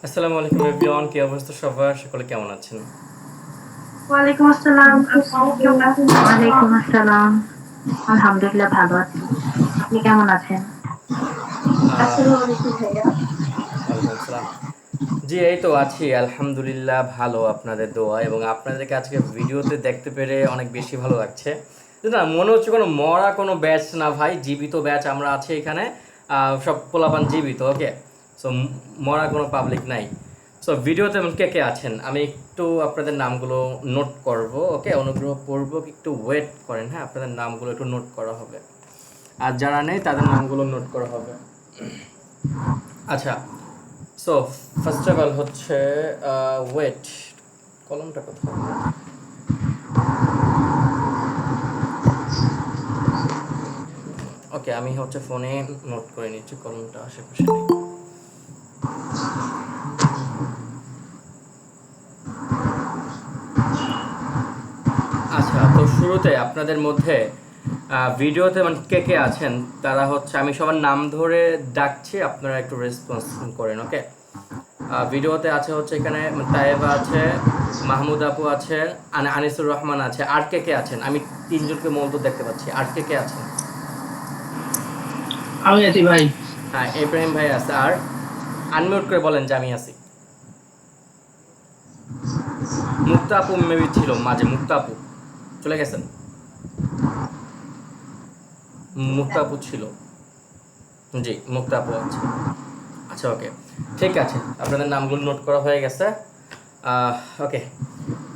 আসসালামু আলাইকুম এভরিওয়ান, কি অবস্থা সবার? সকলে কেমন আছেন? ওয়ালাইকুম আসসালাম। আপনি কেমন আছেন? ওয়ালাইকুম আসসালাম। আলহামদুলিল্লাহ ভালো আছি। আপনি কেমন আছেন? আহ আসসালামু আলাইকুম ভাইয়া। ওয়ালাইকুম আসসালাম। জি, এই তো আছি আলহামদুলিল্লাহ, ভালো আপনাদের দোয়া এবং আপনাদেরকে আজকে ভিডিওতে দেখতে পেরে অনেক বেশি ভালো লাগছে। না, মনে হচ্ছে কোনো মরা কোনো ব্যাচ না ভাই, জীবিত ব্যাচ আমরা আছি এখানে। সব পোলাপান জীবিত, ওকে। সো মরা কোনো পাবলিক নাই। সো ভিডিওতে কে কে আছেন আমি একটু আপনাদের নামগুলো নোট করব, ওকে। অনুগ্রহ পূর্বক একটু ওয়েট করেন, হ্যাঁ, আপনাদের নামগুলো একটু নোট করা হবে। আর যারা নেই তাদের নামগুলো নোট করা হবে। আচ্ছা, সো ফার্স্ট অফ অল হচ্ছে ওয়েট, কলমটা কোথায়? ওকে, আমি হচ্ছে ফোনে নোট করে নিচ্ছি, কলমটা আশেপাশে নেই। আচ্ছা, তো শুরুতে আপনাদের মধ্যে ভিডিওতে মানে কে কে আছেন তারা হচ্ছে, আমি সবার নাম ধরে ডাকছি, আপনারা একটু রেসপন্স করেন, ওকে। ভিডিওতে আছে হচ্ছে এখানে তায়েবা আছে, মাহমুদ আপু আছে, আনিসুর রহমান আছে। আর কে কে আছেন? আমি তিনজনকে মূলত দেখতে পাচ্ছি। আর কে কে আছেন? আমি আছি ভাই। হ্যাঁ, ইব্রাহিম ভাই আছে। আর আনমিউট করে বলেন যে আমি আছি। মুক্তা আপু মেবি ছিল মাঝে, মুক্তা আপু চলে গেছেন। মুক্তা আপু ছিল, জি মুক্তা আপু আছে। আচ্ছা, ওকে, ঠিক আছে, আপনাদের নামগুলো নোট করা হয়ে গেছে। ওকে,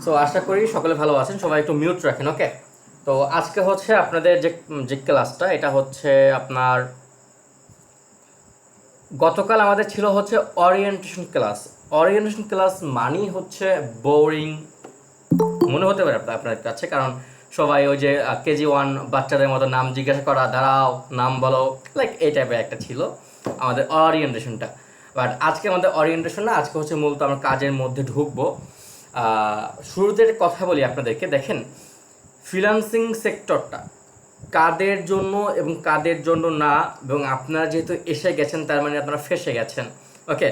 সো আশা করি সকলে ভালো আছেন। সবাই একটু মিউট রাখেন, ওকে। তো আজকে হচ্ছে আপনাদের যে যে ক্লাসটা, এটা হচ্ছে আপনার, গতকাল আমাদের ছিল হচ্ছে ওরিয়েন্টেশন ক্লাস। ওরিয়েন্টেশন ক্লাস মানেই হচ্ছে বোরিং মনে হতে পারে আপনার কাছে, কারণ সবাই ওই যে কেজি ওয়ান বাচ্চাদের মতো নাম জিজ্ঞাসা করা, দাঁড়াও নাম বলো, লাইক এই টাইপের একটা ছিল আমাদের ওরিয়েন্টেশনটা। বাট আজকে আমাদের ওরিয়েন্টেশন না, আজকে হচ্ছে মূলত আমরা কাজের মধ্যে ঢুকবো। শুরুতে কথা বলি আপনাদেরকে, দেখেন ফ্রিল্যান্সিং সেক্টরটা কাদের জন্য এবং কাদের জন্য না, এবং আপনারা যেহেতু এসে গেছেন তার মানে আপনারা ফেসে গেছেন, ওকে।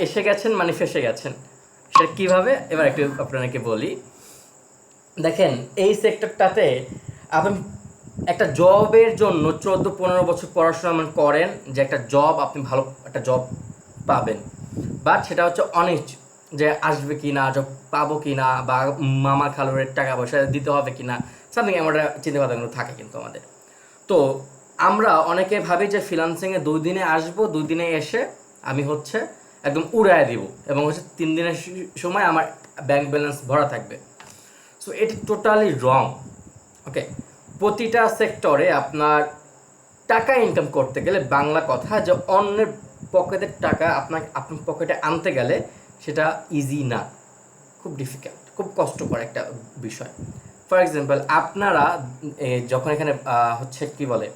এসে গেছেন মানে ফেসে গেছেন। সেটা কীভাবে এবার একটু আপনাকে বলি। দেখেন এই সেক্টরটাতে আপনি একটা জবের জন্য 14-15 বছর পড়াশোনা মানে করেন, যে একটা জব আপনি ভালো একটা জব পাবেন, বাট সেটা হচ্ছে অনিশ্চিত, যে আসবে কি না, জব পাবো কি না, বা মামা খালুরের টাকা পয়সা দিতে হবে কি না, সামথিং এমন একটা চিন্তাভাবনাগুলো থাকে কিন্তু আমাদের। তো আমরা অনেকে ভাবি যে ফ্রিল্যান্সিংয়ে 2 দিনে আসবো, 2 দিনে এসে আমি হচ্ছে একদম উড়ায় দিব, এবং হচ্ছে 3 দিনের সময় আমার ব্যাংক ব্যালেন্স ভরা থাকবে। সো এটা টোটালি রং, ওকে। প্রতিটা সেক্টরে আপনার টাকা ইনকাম করতে গেলে, বাংলা কথা যে অন্যের পকেটের টাকা আপনার পকেটে আনতে গেলে সেটা ইজি না, খুব ডিফিকাল্ট, খুব কষ্টকর একটা বিষয়। ফর এক্সাম্পল আপনারা যখন এখানে হচ্ছে কি বলে,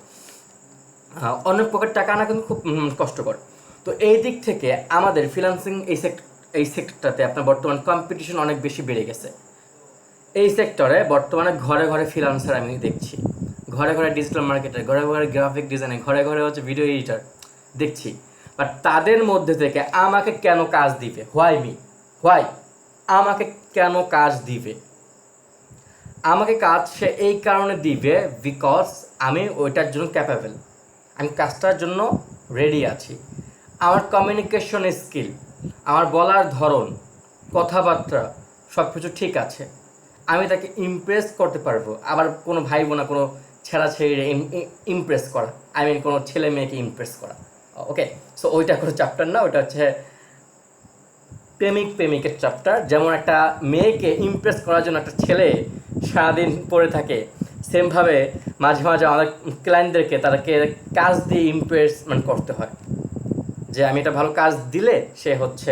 অন্যের পকেট টাকা আনা কিন্তু খুব কষ্টকর। তো এই দিক থেকে আমাদের ফ্রিল্যান্সিং এই সেক্টরটাতে আপনার বর্তমান কম্পিটিশন অনেক বেশি বেড়ে গেছে। এই সেক্টরে বর্তমানে ঘরে ঘরে ফ্রিল্যান্সার আমি দেখছি, ঘরে ঘরে ডিজিটাল মার্কেটার, ঘরে ঘরে গ্রাফিক ডিজাইনার, ঘরে ঘরে হচ্ছে ভিডিও এডিটার দেখছি। বাট তাদের মধ্যে থেকে আমাকে কেন কাজ দিবে? হোয়াই আমাকে কেন কাজ দিবে? আমাকে কাজ সে এই কারণে দিবে, বিকজ আমি ওইটার জন্য ক্যাপাবল, আমি কাজটার জন্য রেডি আছি। আমার কমিউনিকেশন স্কিল, আমার বলার ধরন, কথাবার্তা সব কিছু ঠিক আছে, আমি তাকে ইমপ্রেস করতে পারবো। আবার কোনো ভাই বোনা কোনো ছেঁড়া ছেড়ে ইমপ্রেস করা, আই মিন কোনো ছেলে মেয়েকে ইমপ্রেস করা, ওকে। সো ওইটা কোনো চ্যাপ্টার না, ওইটা হচ্ছে প্রেমিকের চ্যাপ্টার। যেমন একটা মেয়েকে ইমপ্রেস করার জন্য একটা ছেলে সারাদিন পড়ে থাকে, সেমভাবে মাঝে মাঝে আমাদের ক্লায়েন্টদেরকে তাদেরকে কাজ দিয়ে ইমপ্রেসমেন্ট করতে হয়, যে আমি একটা ভালো কাজ দিলে সে হচ্ছে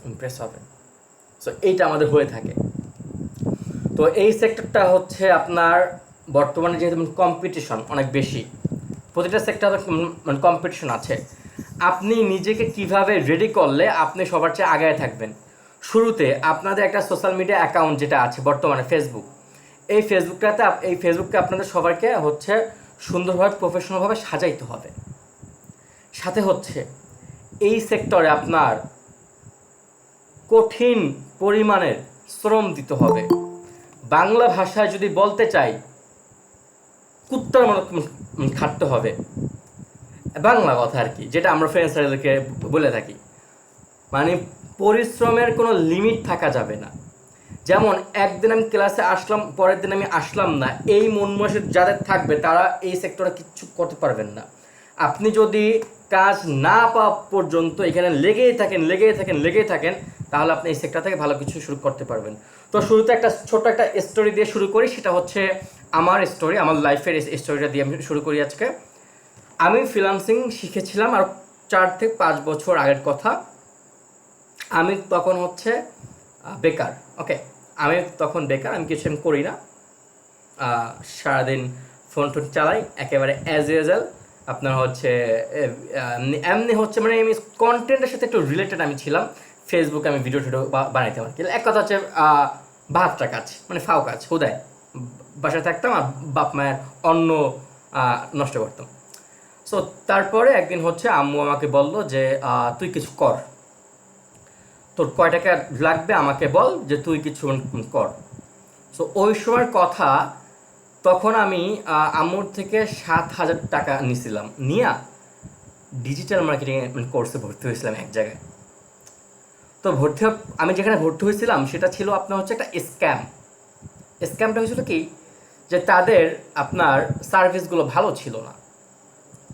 ইমপ্রেস হবে। সো এইটা আমাদের হয়ে থাকে। তো এই সেক্টরটা হচ্ছে আপনার বর্তমানে যেহেতু কম্পিটিশন অনেক বেশি, প্রতিটা সেক্টরে মানে কম্পিটিশন আছে। আপনি নিজেকে কিভাবে রেডি করলে আপনি সবার চেয়ে আগায় থাকবেন? শুরুতে আপনাদের একটা সোশ্যাল মিডিয়া অ্যাকাউন্ট যেটা আছে বর্তমানে ফেসবুক, এই ফেসবুককে আপনাদের সবাইকে হচ্ছে সুন্দরভাবে প্রফেশনালভাবে সাজাইতে হবে। সাথে হচ্ছে এই সেক্টরে আপনার কঠিন পরিমাণের শ্রম দিতে হবে। বাংলা ভাষায় যদি বলতে চাই, কুত্তার মতো খাটতে হবে, বাংলা কথা আর কি, যেটা আমরা ফ্রেন্ড সার্কেলকে বলে থাকি। মানে পরিশ্রমের কোনো লিমিট থাকা যাবে না। যেমন একদিন আমি ক্লাসে আসলাম, পরের দিন আমি আসলাম না, এই মন মানসিক যাদের থাকবে তারা এই সেক্টরে কিচ্ছু করতে পারবেন না। আপনি যদি কাজ না পাওয়া পর্যন্ত এখানে লেগেই থাকেন, তাহলে আপনি এই সেক্টর থেকে ভালো কিছু শুরু করতে পারবেন। তো শুরুতে একটা ছোট্ট একটা স্টোরি দিয়ে শুরু করি, সেটা হচ্ছে আমার স্টোরি, আমার লাইফের স্টোরিটা দিয়ে আমি শুরু করি আজকে। আমি ফ্রিল্যান্সিং শিখেছিলাম আর 4 থেকে 5 বছর আগের কথা। আমি তখন হচ্ছে বেকার। ওকে, আমি তখন বেকার, আমি কিছু করি না, সারাদিন ফোন চালাই একেবারে অ্যাজ ইউজুয়াল। আপনার হচ্ছে এমনি হচ্ছে মানে আমি কন্টেন্টের সাথে একটু রিলেটেড আমি ছিলাম। ফেসবুকে আমি ভিডিও টিডিও বানাইতাম আর কি। এক কথা হচ্ছে 72টা কাজ, মানে ফাও কাজ হুদায়। বাসায় থাকতাম আর বাপ মায়ের অন্ন নষ্ট করতাম। সো তারপরে একদিন হচ্ছে আম্মু আমাকে বলল যে তুই কিছু কর, তোর কয় টাকা লাগবে আমাকে বল, যে তুই কিছু কর। সো ওই সময়ের কথা, তখন আমি আম্মুর থেকে 7,000 টাকা নিয়েছিলাম, নিয়ে ডিজিটাল মার্কেটিং কোর্সে ভর্তি হয়েছিলাম এক জায়গায়। তো আমি যেখানে ভর্তি হয়েছিলাম সেটা ছিল আপনার হচ্ছে একটা স্ক্যামটা হয়েছিল কি, যে তাদের আপনার সার্ভিসগুলো ভালো ছিল না।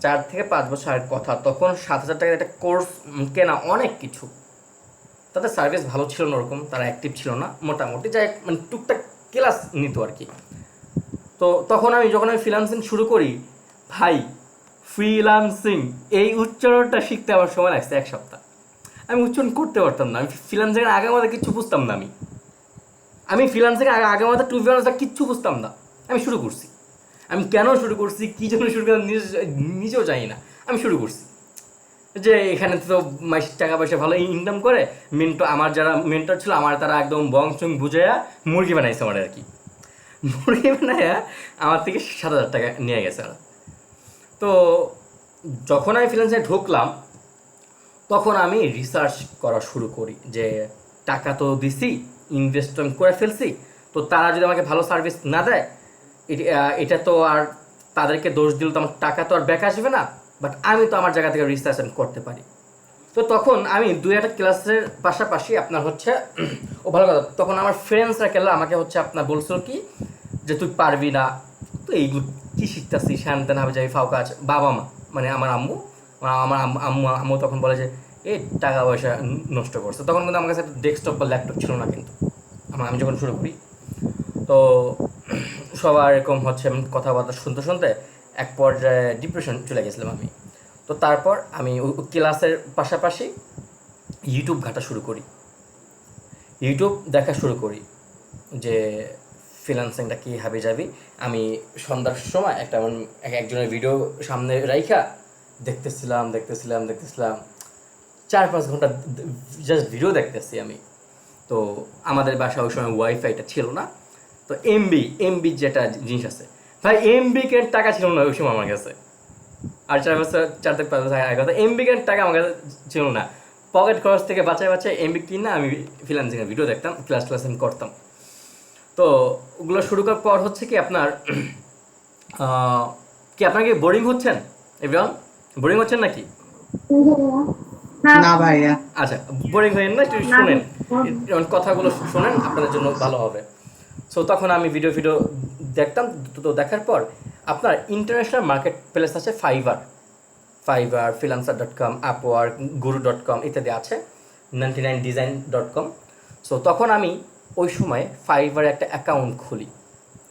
4 থেকে 5 বছর আগের কথা, তখন 7,000 টাকার একটা কোর্স কেনা অনেক কিছু। তাদের সার্ভিস ভালো ছিল না, ওরকম তারা অ্যাক্টিভ ছিল না, মোটামুটি যাই মানে টুকটাক ক্লাস নিত আর কি। তো তখন যখন আমি ফ্রিল্যান্সিং শুরু করি, ভাই ফ্রিল্যান্সিং এই উচ্চারণটা শিখতে আমার সময় লাগছে 1 সপ্তাহ। আমি উচ্চারণ করতে পারতাম না। আমি ফ্রিল্যান্সিংয়ের আগে আমাদের কিচ্ছু বুঝতাম না। আমি ফ্রিল্যান্সিং আগে আমাদের টু ফ্রিল্যান্সটা কিচ্ছু বুঝতাম না। আমি শুরু করছি, আমি কেন শুরু করছি, কী জন্য শুরু করলাম নিজেও জানি না। আমি শুরু করছি যে এখানে তো মাস টাকা পয়সা ভালো ইনকাম করে, আমার যারা মেন্টর ছিল আমার, তারা একদম বংশং বুঝাইয়া মুরগি বানাইছে আমার আর কি। মুরগি বানাইয়া আমার থেকে 7,000 টাকা নিয়ে গেছে ওরা। তো যখন আমি ফ্রিল্যান্সে ঢুকলাম, তখন আমি রিসার্চ করা শুরু করি যে টাকা তো দিছি, ইনভেস্ট আমি করে ফেলছি, তো তারা যদি আমাকে ভালো সার্ভিস না দেয়, এটা তো আর তাদেরকে দোষ দিলে তো আমার টাকা তো আর ব্যাক আসবে না। বাট আমি তো আমার জায়গা থেকে রিসার্চ করতে পারি। তো তখন আমি 2-1 ক্লাসের পাশাপাশি আপনার হচ্ছে ও ভালো কথা, তখন আমার ফ্রেন্ড সার্কেল আমাকে হচ্ছে আপনার বলছিল কি, যে তুই পারবি না, তো এইগুলো কী শিখতেছিস, হ্যান তেন হবে যাই ফাও কাজ। বাবা মা মানে আমার আম্মু, আম্মু তখন বলে যে এই টাকা পয়সা নষ্ট করছে। তখন কিন্তু আমার কাছে ডেস্কটপ বা ল্যাপটপ ছিল না কিন্তু, আমি যখন শুরু করি। তো সবার এরকম হচ্ছে কথাবার্তা শুনতে শুনতে এক পর্যায়ে ডিপ্রেশন চলে গেছিলাম আমি। তো তারপর আমি ক্লাসের পাশাপাশি ইউটিউব ঘাঁটা শুরু করি, ইউটিউব দেখা শুরু করি যে ফ্রিল্যান্সিংটা কী হাবি যাবি। আমি সন্ধ্যার সময় একজনের ভিডিও সামনে রাইখা দেখতেছিলাম 4-5 ঘন্টা জাস্ট ভিডিও দেখতেছি আমি। তো আমাদের বাসায় ওই সময় ওয়াইফাইটা ছিল না, তো এমবি যেটা জিনিস আছে, ভাই এমবি কেন টাকা ছিল না ওই সময় আমার কাছে। আর 4 থেকে 5 বছর আগে কথা, এমবি কেন টাকা আমার কাছে ছিল না। পকেট খরচ থেকে বাঁচায় এমবি কিনা আমি ফ্রিল্যান্সিংয়ের ভিডিও দেখতাম, ক্লাস আমি করতাম। তো ওগুলো শুরু করার পর হচ্ছে কি আপনার আপনার কি বোরিং হচ্ছেন এভরিওয়ান? বোরিং হচ্ছেন নাকি? না ভাইয়া। আচ্ছা, বোরিং হয়েন না, একটু শুনেন, কথাগুলো শোনেন, আপনাদের জন্য ভালো হবে। সো তখন আমি ভিডিও দেখতাম। তো দেখার পর আপনার ইন্টারন্যাশনাল মার্কেট প্লেস আছে ফাইবার, freelancer.com, আপওয়ার্ক, guru.com ইত্যাদি আছে, 99design.com। সো তখন আমি ওই সময় ফাইবারে একটা অ্যাকাউন্ট খুলি।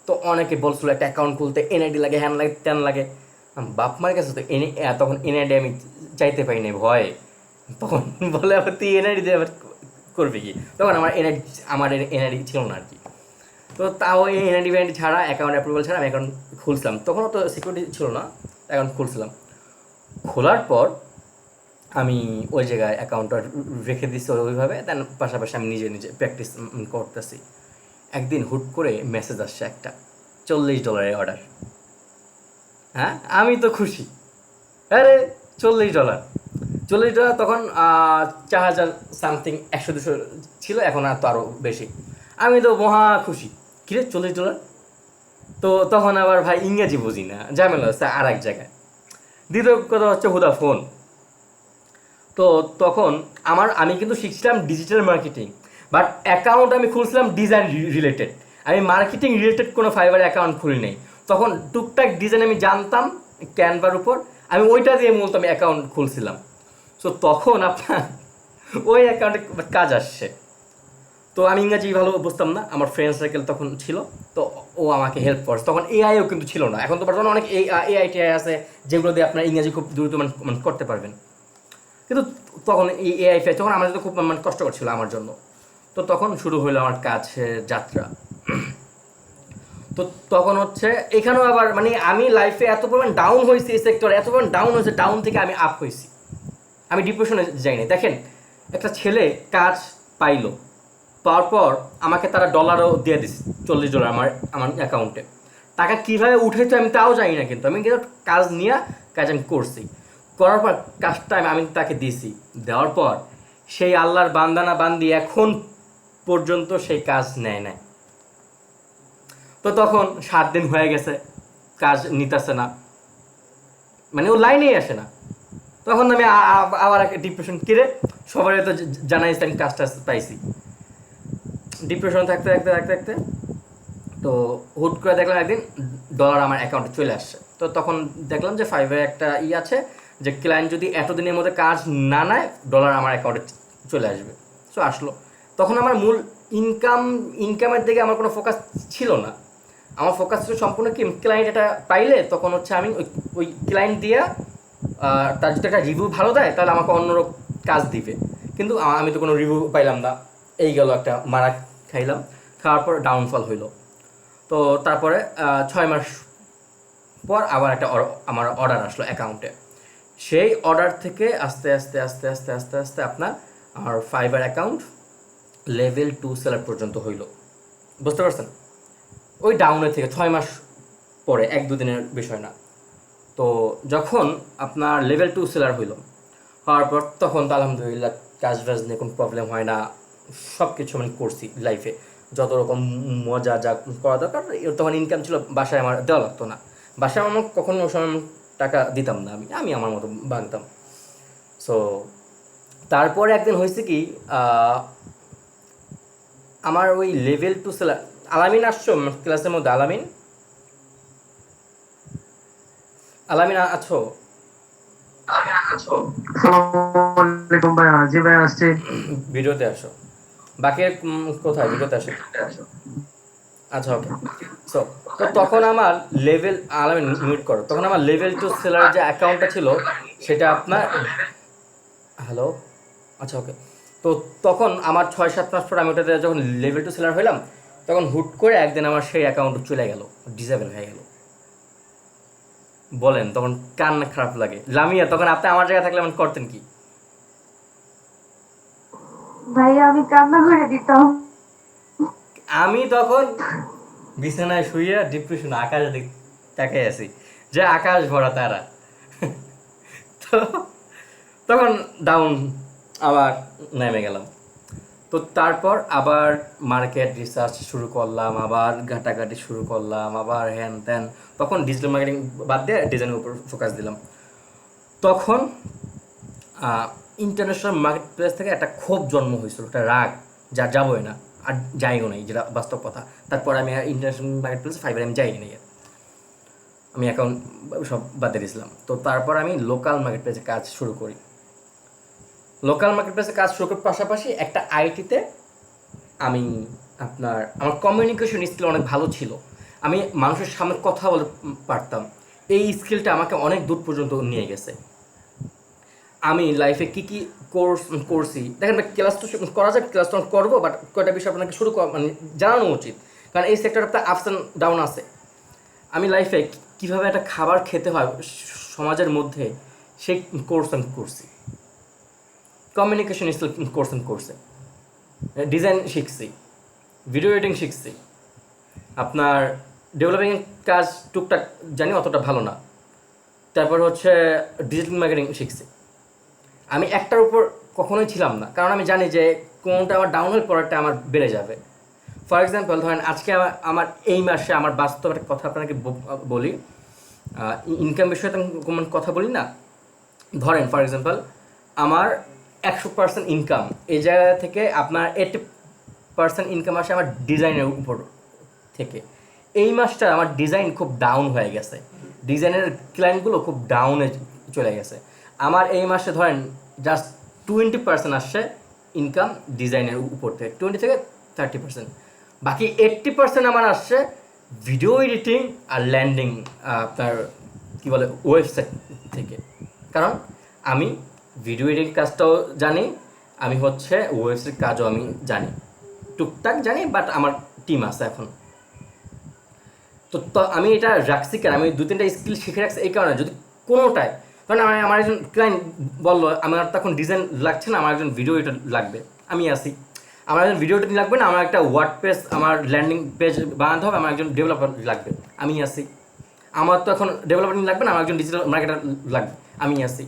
তো অনেকে বলছিল একটা অ্যাকাউন্ট খুলতে এনআইডি লাগে, হ্যান লাগে ত্যান লাগে। বাপ মার কাছে তো তখন এনআইডি আমি চাইতে পারি না, ভয়ে। তখন বলে আবার তুই এনআইডি দিয়ে আবার করবি কি, তখন আমার এনআইডি ছিল না আর কি। তো তাও এই এনআইডি ছাড়া, অ্যাকাউন্ট অ্যাপ্রুভাল ছাড়া আমি অ্যাকাউন্ট খুলছিলাম। তখনও তো সিকিউরিটি ছিল না, অ্যাকাউন্ট খুলছিলাম। খোলার পর আমি ওই জায়গায় অ্যাকাউন্টটা রেখে দিচ্ছি ওইভাবে, দেন পাশাপাশি আমি নিজে প্র্যাকটিস করতেছি। একদিন হুট করে মেসেজ আসছে একটা, $40 অর্ডার। হ্যাঁ, আমি তো খুশি, আরে $40 $40 তখন 4000 সামথিং 100-200 ছিল, এখন আর তো আরও বেশি। আমি তো মহা খুশি, কিরে $40। তো তখন আবার ভাই ইংরেজি বুঝি না, ঝামেলা হচ্ছে আর এক জায়গায়। দ্বিতীয় কথা হচ্ছে হুদা ফোন। তো তখন আমি কিন্তু শিখছিলাম ডিজিটাল মার্কেটিং, বাট অ্যাকাউন্ট আমি খুলছিলাম ডিজাইন রিলেটেড। আমি মার্কেটিং রিলেটেড কোনো ফাইবার অ্যাকাউন্ট খুলি নেই। তখন টুকটাক ডিজাইন আমি জানতাম ক্যানভার উপর, আমি ওইটা দিয়ে মূলত আমি অ্যাকাউন্ট খুলছিলাম। সো তখন আপনার ওই অ্যাকাউন্টে কাজ আসছে। তো আমি ইংরাজি ভালো বুঝতাম না, আমার ফ্রেন্ড সার্কেল তখন ছিল, তো ও আমাকে হেল্প করছে। তখন এআইও কিন্তু ছিল না, এখন তো বর্তমানে অনেক এআই টিআই আছে যেগুলো দিয়ে আপনার ইংরাজি খুব দ্রুত মানে করতে পারবেন। কিন্তু তখন এই এআই ফেস তখন আমার তো খুব মানে কষ্টকর ছিল আমার জন্য। তো তখন শুরু হলো আমার কাছের যাত্রা। তো তখন হচ্ছে এখানেও আবার মানে আমি লাইফে এত পরিমাণ ডাউন হয়েছি, এই সেক্টরে এত পরিমাণ ডাউন হয়েছে, ডাউন থেকে আমি আপ হয়েছি, আমি ডিপ্রেশনে যাইনি। দেখেন, একটা ছেলে কাজ পাইলো, পাওয়ার পর আমাকে তারা ডলারও দিয়ে দিচ্ছে, $40 আমার আমার অ্যাকাউন্টে। টাকা কীভাবে উঠেছে আমি তাও জানি না, কিন্তু আমি কিন্তু কাজ নিয়ে কাজ আমি করছি, করার পর কাজটা আমি তাকে দিয়েছি। দেওয়ার পর সেই আল্লাহর বান্দানা বান্দি এখন পর্যন্ত সেই কাজ নেয় নাই। তো তখন 7 দিন হয়ে গেছে, কাজ নিতেছে না, মানে ও লাইনেই আসে না। তখন আমি আবার একটা ডিপ্রেশন, কিরে সবারই তো জানাইছি আমি কাজটা পাইছি। ডিপ্রেশন থাকতে থাকতে থাকতে থাকতে তো হুট করে দেখলাম একদিন ডলার আমার অ্যাকাউন্টে চলে আসছে। তো তখন দেখলাম যে ফাইভের একটা আছে যে ক্লায়েন্ট যদি এতদিনের মধ্যে কাজ না নেয় ডলার আমার অ্যাকাউন্টে চলে আসবে। সো আসলো। তখন আমার মূল ইনকামের দিকে আমার কোনো ফোকাস ছিল না, আমার ফোকাস ছিল সম্পূর্ণ কি ক্লায়েন্ট এটা পাইলে তখন হচ্ছে আমি ওই ক্লায়েন্ট দিয়ে তার যদি একটা রিভিউ ভালো দেয় তাহলে আমাকে অন্য কাজ দিবে। কিন্তু আমি তো কোনো রিভিউ পাইলাম না, এই গেল একটা মারা খাইলাম। খাওয়ার পর ডাউনফল হইলো। তো তারপরে 6 মাস পর আবার একটা আমার অর্ডার আসলো অ্যাকাউন্টে। সেই অর্ডার থেকে আস্তে আস্তে আস্তে আস্তে আস্তে আস্তে আপনার আমার ফাইবার অ্যাকাউন্ট লেভেল 2 সেলার পর্যন্ত হইল। বুঝতে পারছেন? ওই ডাউনের থেকে 6 মাস পরে, 1-2 দিনের বিষয় না। তো যখন আপনার লেভেল 2 সেলার হইল, হওয়ার পর তখন তো আলহামদুলিল্লাহ কাজ বাজ নিয়ে কোনো প্রবলেম হয় না, সব কিছু আমি করছি লাইফে যত রকম মজা যা করা দরকার। তখন ইনকাম ছিল, বাসায় আমার দেওয়া লাগতো না, বাসায় আমার কখনো ওই সময় টাকা দিতাম না, আমি আমার মতো বানতাম। সো তারপরে একদিন হয়েছে কি, আমার ওই লেভেল 2 সেলার, আলামিন আসছো ক্লাসের মধ্যে? আলামিন আলামিন আছো? আসসালামু ভাইয়া। জি ভাই, আসছি। ভিডিওতে আসো। বাকি কোথায়? ভিডিওতে আসো। আচ্ছা, ওকে। সো তো তখন আমার লেভেল, আলামিন মিউট করো। তখন আমার লেভেল 2 সেলার যে অ্যাকাউন্টটা ছিল সেটা আপনার, হ্যালো, আচ্ছা ওকে। তো তখন আমার 6-7 মাস পর আমি ওটাতে যখন লেভেল 2 সেলার হইলাম, তখন হুট করে একদিন আমার সেই অ্যাকাউন্ট চলে গেল, ডিসেবল হয়ে গেল। বলেন তখন কান্না খারাপ লাগে। লামিয়া, তখন আপনি আমার জায়গায় থাকলে এমন করতেন কি? ভাইয়া আমি কান্না করে দিতাম। আমি তখন বিছানায় শুয়ে ডিপ্রেশন আকাশ তাকাই আছি, যে আকাশ ভরা তারা। তো তখন ডাউন আবার নেমে গেলাম। তো তারপর আবার মার্কেট রিসার্চ শুরু করলাম, আবার ঘাটাঘাটি শুরু করলাম, আবার হ্যান ত্যান। তখন ডিজিটাল মার্কেটিং বাদ দিয়ে ডিজাইনের উপর ফোকাস দিলাম। তখন ইন্টারন্যাশনাল মার্কেট প্লেস থেকে একটা ক্ষোভ জন্ম হয়েছিল, একটা রাগ, যা যাবোই না আর যাইও নাই, যেটা বাস্তব কথা। তারপর আমি ইন্টারন্যাশনাল মার্কেট প্লেস ফাইবার আমি যাইনি, আমি অ্যাকাউন্ট সব বাদ দিয়ে দিয়েছিলাম। তো তারপর আমি লোকাল মার্কেট প্লেসে কাজ শুরু করি। লোকাল মার্কেট প্লেসে কাজ শুরু করার পাশাপাশি একটা আইটিতে আমি আমার কমিউনিকেশন স্কিল অনেক ভালো ছিল, আমি মানুষের সামনে কথা বলতে পারতাম। এই স্কিলটা আমাকে অনেক দূর পর্যন্ত নিয়ে গেছে। আমি লাইফে কী কী কোর্স করছি দেখেন, ক্লাস তো করা যায়, ক্লাস তো করবো, বাট কয়টা বিষয় আপনাকে শুরু করা মানে জানানো উচিত, কারণ এই সেক্টরে আপনার আপস অ্যান্ড ডাউন আছে। আমি লাইফে কীভাবে একটা খাবার খেতে হয় সমাজের মধ্যে, সেই কোর্স আমি করছি। কমিউনিকেশন স্কিল কোর্স আমি করছি, ডিজাইন শিখছি, ভিডিও এডিটিং শিখছি, আপনার ডেভেলপিং কাজ টুকটাক জানি, অতটা ভালো না। তারপর হচ্ছে ডিজিটাল মার্কেটিং শিখছি। আমি একটার উপর কখনোই ছিলাম না, কারণ আমি জানি যে কোনটা আমার ডাউন হলে পরেরটা আমার বেড়ে যাবে। ফর এক্সাম্পল ধরেন আজকে আমার এই মাসে আমার বাস্তব একটা কথা আপনাকে বলি, ইনকাম বিষয়ে তো আমি কোনো কথা বলি না। ধরেন ফর এক্সাম্পল আমার 100% ইনকাম, এই জায়গা থেকে আপনার 80% ইনকাম আসে আমার ডিজাইনের উপর থেকে। এই মাসটা আমার ডিজাইন খুব ডাউন হয়ে গেছে, ডিজাইনের ক্লায়েন্টগুলো খুব ডাউনে চলে গেছে। আমার এই মাসে ধরেন জাস্ট 20% আসছে ইনকাম ডিজাইনের উপর থেকে, 20 থেকে 30%। বাকি 80% আমার আসছে ভিডিও এডিটিং আর ল্যান্ডিং, আপনার কী বলে ওয়েবসাইট থেকে। কারণ আমি ভিডিও এডিটিং কাজটাও জানি, আমি হচ্ছে ওয়েবসাইট কাজও আমি জানি, টুকটাক জানি, বাট আমার টিম আছে এখন। তো আমি এটা রাখছি কেন, আমি 2-3টা স্কিল শিখে রাখছি এই কারণে, যদি কোনোটায় কারণ আমার একজন ক্লায়েন্ট বললো আমার তখন ডিজাইন লাগছে না, আমার একজন ভিডিও এডিটর লাগবে, আমি আসি। আমার একজন ভিডিও এডিটিং লাগবে না, আমার একটা ওয়ার্ড পেজ, আমার ল্যান্ডিং পেজ বানাতে হবে, আমার একজন ডেভেলপার লাগবে, আমি আসি। আমার তো এখন ডেভেলপার লাগবে না, আমার একজন ডিজিটাল মার্কেটার লাগবে, আমি আসি।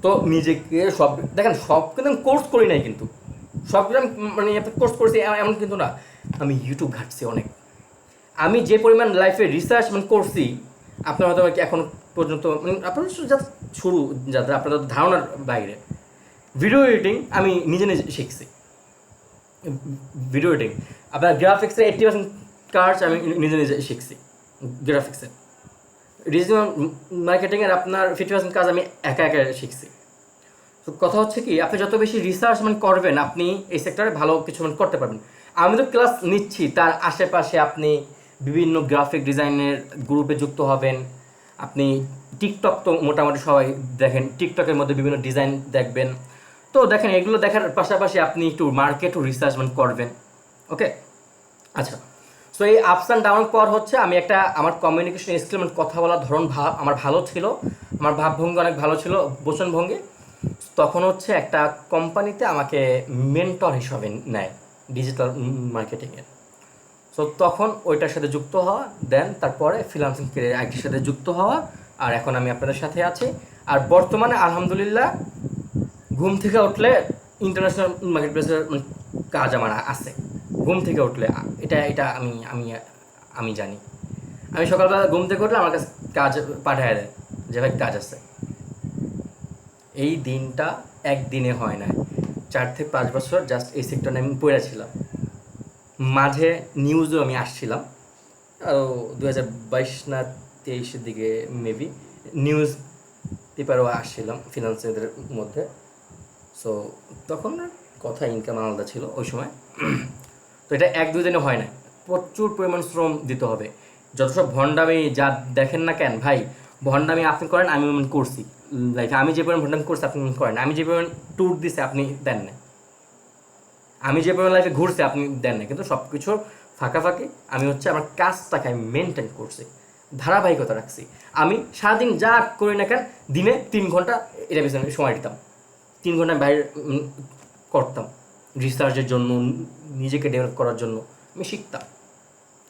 তো নিজেকে সব দেখেন, সব কিন্তু আমি কোর্স করি নাই, কিন্তু সব আমি মানে কোর্স করছি এমন কিন্তু না। আমি ইউটিউব ঘাটছি অনেক, আমি যে পরিমাণ লাইফে রিসার্চ মানে করছি, আপনার হয়তো এখন পর্যন্ত মানে আপনার যাতে শুরু, যাতে আপনাদের ধারণার বাইরে। ভিডিও এডিটিং আমি নিজে নিজে শিখছি, ভিডিও এডিটিং আপনার গ্রাফিক্সের 80% কাজ আমি নিজে নিজে শিখছি, গ্রাফিক্সের ডিজিটাল মার্কেটিংয়ের আপনার 50% কাজ আমি একা একা শিখছি। তো কথা হচ্ছে কি, আপনি যত বেশি রিসার্চ মানে করবেন, আপনি এই সেক্টরে ভালো কিছু মানে করতে পারবেন। আমি তো ক্লাস নিচ্ছি, তার আশেপাশে আপনি বিভিন্ন গ্রাফিক ডিজাইনের গ্রুপে যুক্ত হবেন। আপনি টিকটক তো মোটামুটি সবাই দেখেন, টিকটকের মধ্যে বিভিন্ন ডিজাইন দেখবেন। তো দেখেন, এগুলো দেখার পাশাপাশি আপনি একটু মার্কেটও রিসার্চ মানে করবেন। ওকে, আচ্ছা। সো এই আপস অ্যান্ড ডাউন পর হচ্ছে আমি একটা, আমার কমিউনিকেশন স্কিল মানে কথা বলার ধরন আমার ভালো ছিল, আমার ভাবভঙ্গি অনেক ভালো ছিল, বচনভঙ্গি। তখন হচ্ছে একটা কোম্পানিতে আমাকে মেন্টর হিসাবে নেয় ডিজিটাল মার্কেটিংয়ের। সো তখন ওইটার সাথে যুক্ত হওয়া, দেন তারপরে ফ্রিল্যান্সিং ক্যারিয়ার আইটির সাথে যুক্ত হওয়া, আর এখন আমি আপনাদের সাথে আছি। আর বর্তমানে আলহামদুলিল্লাহ ঘুম থেকে উঠলে ইন্টারন্যাশনাল মার্কেট প্লেসের কাজ আমার আছে। ঘুম থেকে উঠলে এটা এটা আমি আমি আমি জানি, আমি সকালবেলা ঘুম থেকে উঠলে আমার কাছে কাজ পাঠায় দেয় যে ভাই কাজ আছে। এই দিনটা একদিনে হয় না, 4 থেকে 5 বছর জাস্ট এই সেক্টরে আমি পড়েছিলাম। মাঝে নিউজও আমি আসছিলাম, 2022 না 23-এর দিকে মেবি নিউজ পেপারও আসছিলাম ফিনান্সিয়ালদের মধ্যে। সো তখন কথা ইনকাম আলাদা ছিল ওই সময়। তো এটা 1-2 দিনে হয় না, প্রচুর পরিমাণ শ্রম দিতে হবে। যত সব ভণ্ডামি যা দেখেন না কেন ভাই, ভণ্ডামি আপনি করেন, আমি করছি লাইফে। আমি যে পরিমাণ ভণ্ডামি করছি আপনি করেন, আমি যে পরিমাণ ট্যুর দিছি আপনি দেন না, আমি যে পরিমাণ লাইফে ঘুরছি আপনি দেন না। কিন্তু সব কিছুর ফাঁকাফাঁকি আমি হচ্ছে আমার কাজটাকে আমি মেনটেন করছি, ধারাবাহিকতা রাখছি। আমি সারাদিন যা করি না কেন, দিনে 3 ঘন্টা এটা পিছনে সময় দিতাম, 3 ঘন্টা বাইরে করতাম রিসার্চের জন্য, নিজেকে ডেভেলপ করার জন্য। আমি শিখতাম,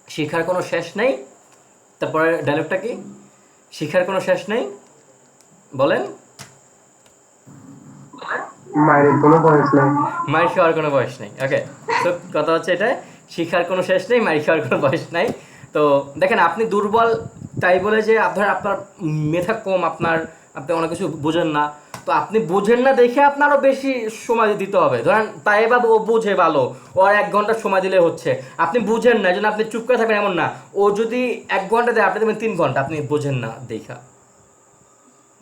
শেখার কোনো শেষ নেই। তারপরে ডায়লগটা কি, শেখার কোনো শেষ নেই বলেন, মায়ের কোনো বয়স নাই। মার খাওয়ার কোনো বয়স নেই। ওকে, তো কথা হচ্ছে এটা, শিখার কোনো শেষ নেই, মার খাওয়ার কোনো বয়স নাই। তো দেখেন, আপনি দুর্বল তাই বলে যে আপনার মেধা কম, আপনি অনেক কিছু বোঝেন না, তো আপনি বোঝেন না দেখে আপনারও বেশি সময় দিতে হবে। ধরেন তাই বাবু ও বোঝে ভালো, ও আর 1 ঘন্টা সময় দিলে হচ্ছে, আপনি বুঝেন না এই জন্য আপনি চুপ করে থাকবেন এমন না। ও যদি 1 ঘন্টা দেয়, আপনি দেবেন 3 ঘন্টা, আপনি বোঝেন না দেখা,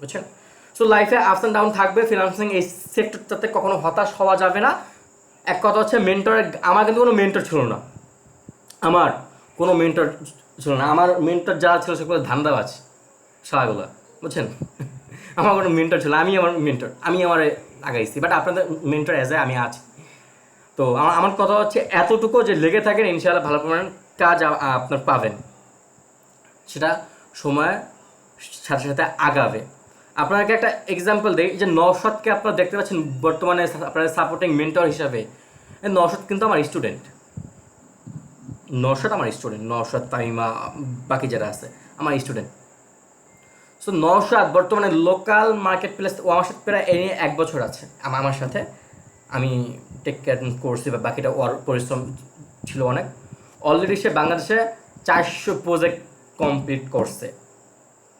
বুঝছেন? সো লাইফে আপস অ্যান্ড ডাউন থাকবে। ফিনান্সিং এই সেক্টরটাতে কখনো হতাশ হওয়া যাবে না। এক কথা হচ্ছে মেন্টরের, আমার কিন্তু কোনো মেন্টর ছিল না, আমার কোনো মেন্টর ছিল না। আমার মেন্টর যারা ছিল সেগুলো ধান্দাবাজ সারাগুলো, বুঝছেন? আমার কোনো মেন্টর ছিল, আমি আমার মেন্টর, আমি আমার আগাইছি। বাট আপনাদের মেন্টর অ্যাজ এ আমি আছি। তো আমার কথা হচ্ছে এতটুকু যে লেগে থাকেন, ইনশাআল্লাহ ভালো পরিমাণ কাজ আপনার পাবেন, সেটা সময়ের সাথে সাথে আগাবে। আপনাকে একটা এক্সাম্পল দিই, যে নওশাদকে আপনারা দেখতে পাচ্ছেন বর্তমানে আপনার সাপোর্টিং মেন্টর হিসাবে। নওশাদ কিন্তু আমার স্টুডেন্ট, নওশাদ আমার স্টুডেন্ট, নওশাদ, তাইমা, বাকি যারা আছে আমার স্টুডেন্ট। সো নওশাদ বর্তমানে লোকাল মার্কেট প্লেস, ও আমার সাথে প্রায় এই নিয়ে 1 বছর আছে আমার সাথে। আমি টেক কেয়ার করছি, বা বাকিটা ওর পরিশ্রম ছিল অনেক। অলরেডি সে বাংলাদেশে 400 প্রজেক্ট কমপ্লিট করছে।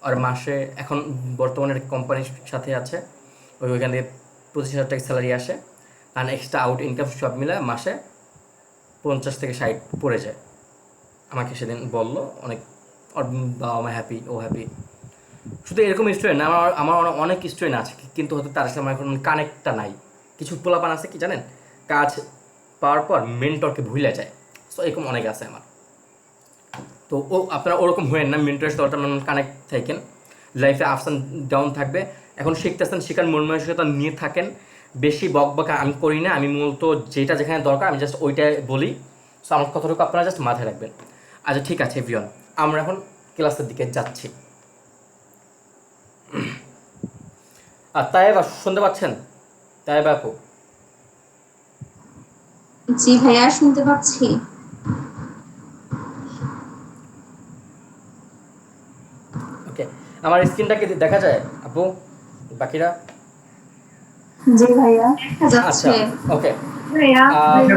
আর মাসে এখন বর্তমানে কোম্পানির সাথে আছে, ওইখান থেকে 25,000 টাকা স্যালারি আসে, আর এক্সট্রা আউট ইনকাম সব মিলে মাসে 50 থেকে 60 পড়ে যায়। আমাকে সেদিন বললো অনেক, ওর বাবা মা হ্যাপি, ও হ্যাপি। শুধু এরকম স্টুডেন্ট না, আমার অনেক স্টুডেন্ট আছে, কিন্তু হয়তো তার সাথে আমার এখন কানেক্টটা নাই। কিছু পোলাপান আছে কি জানেন, কাজ পাওয়ার পর মেন্টরকে ভুলে যায়। সো এরকম অনেক আছে আমার। তো আপনারা ওরকম হয়েন না, মেন্টরের সাথে কানেক্ট থাকেন। লাইফে আপস অ্যান্ড ডাউন থাকবে, এখন শিখতেছেন, শেখার মন মানসিকতা নিয়ে থাকেন। বেশি বকবকা আমি করি না, আমি মূলত যেটা যেখানে দরকার আমি জাস্ট ওইটাই বলি। সো আমার কথাটুকু আপনারা জাস্ট মাথায় রাখবেন। আচ্ছা ঠিক আছে এভরিওয়ান, আমরা এখন ক্লাসের দিকে যাচ্ছি। আর তাইবা শুনতে পাচ্ছেন? তাইবা আপু? জি ভাইয়া, শুনতে পাচ্ছি। ওকে, আমার স্ক্রিনটা কি দেখা যায় আপু, বাকিরা? জি ভাইয়া, দেখা আচ্ছা যাচ্ছে। ওকে। ভাইয়া জি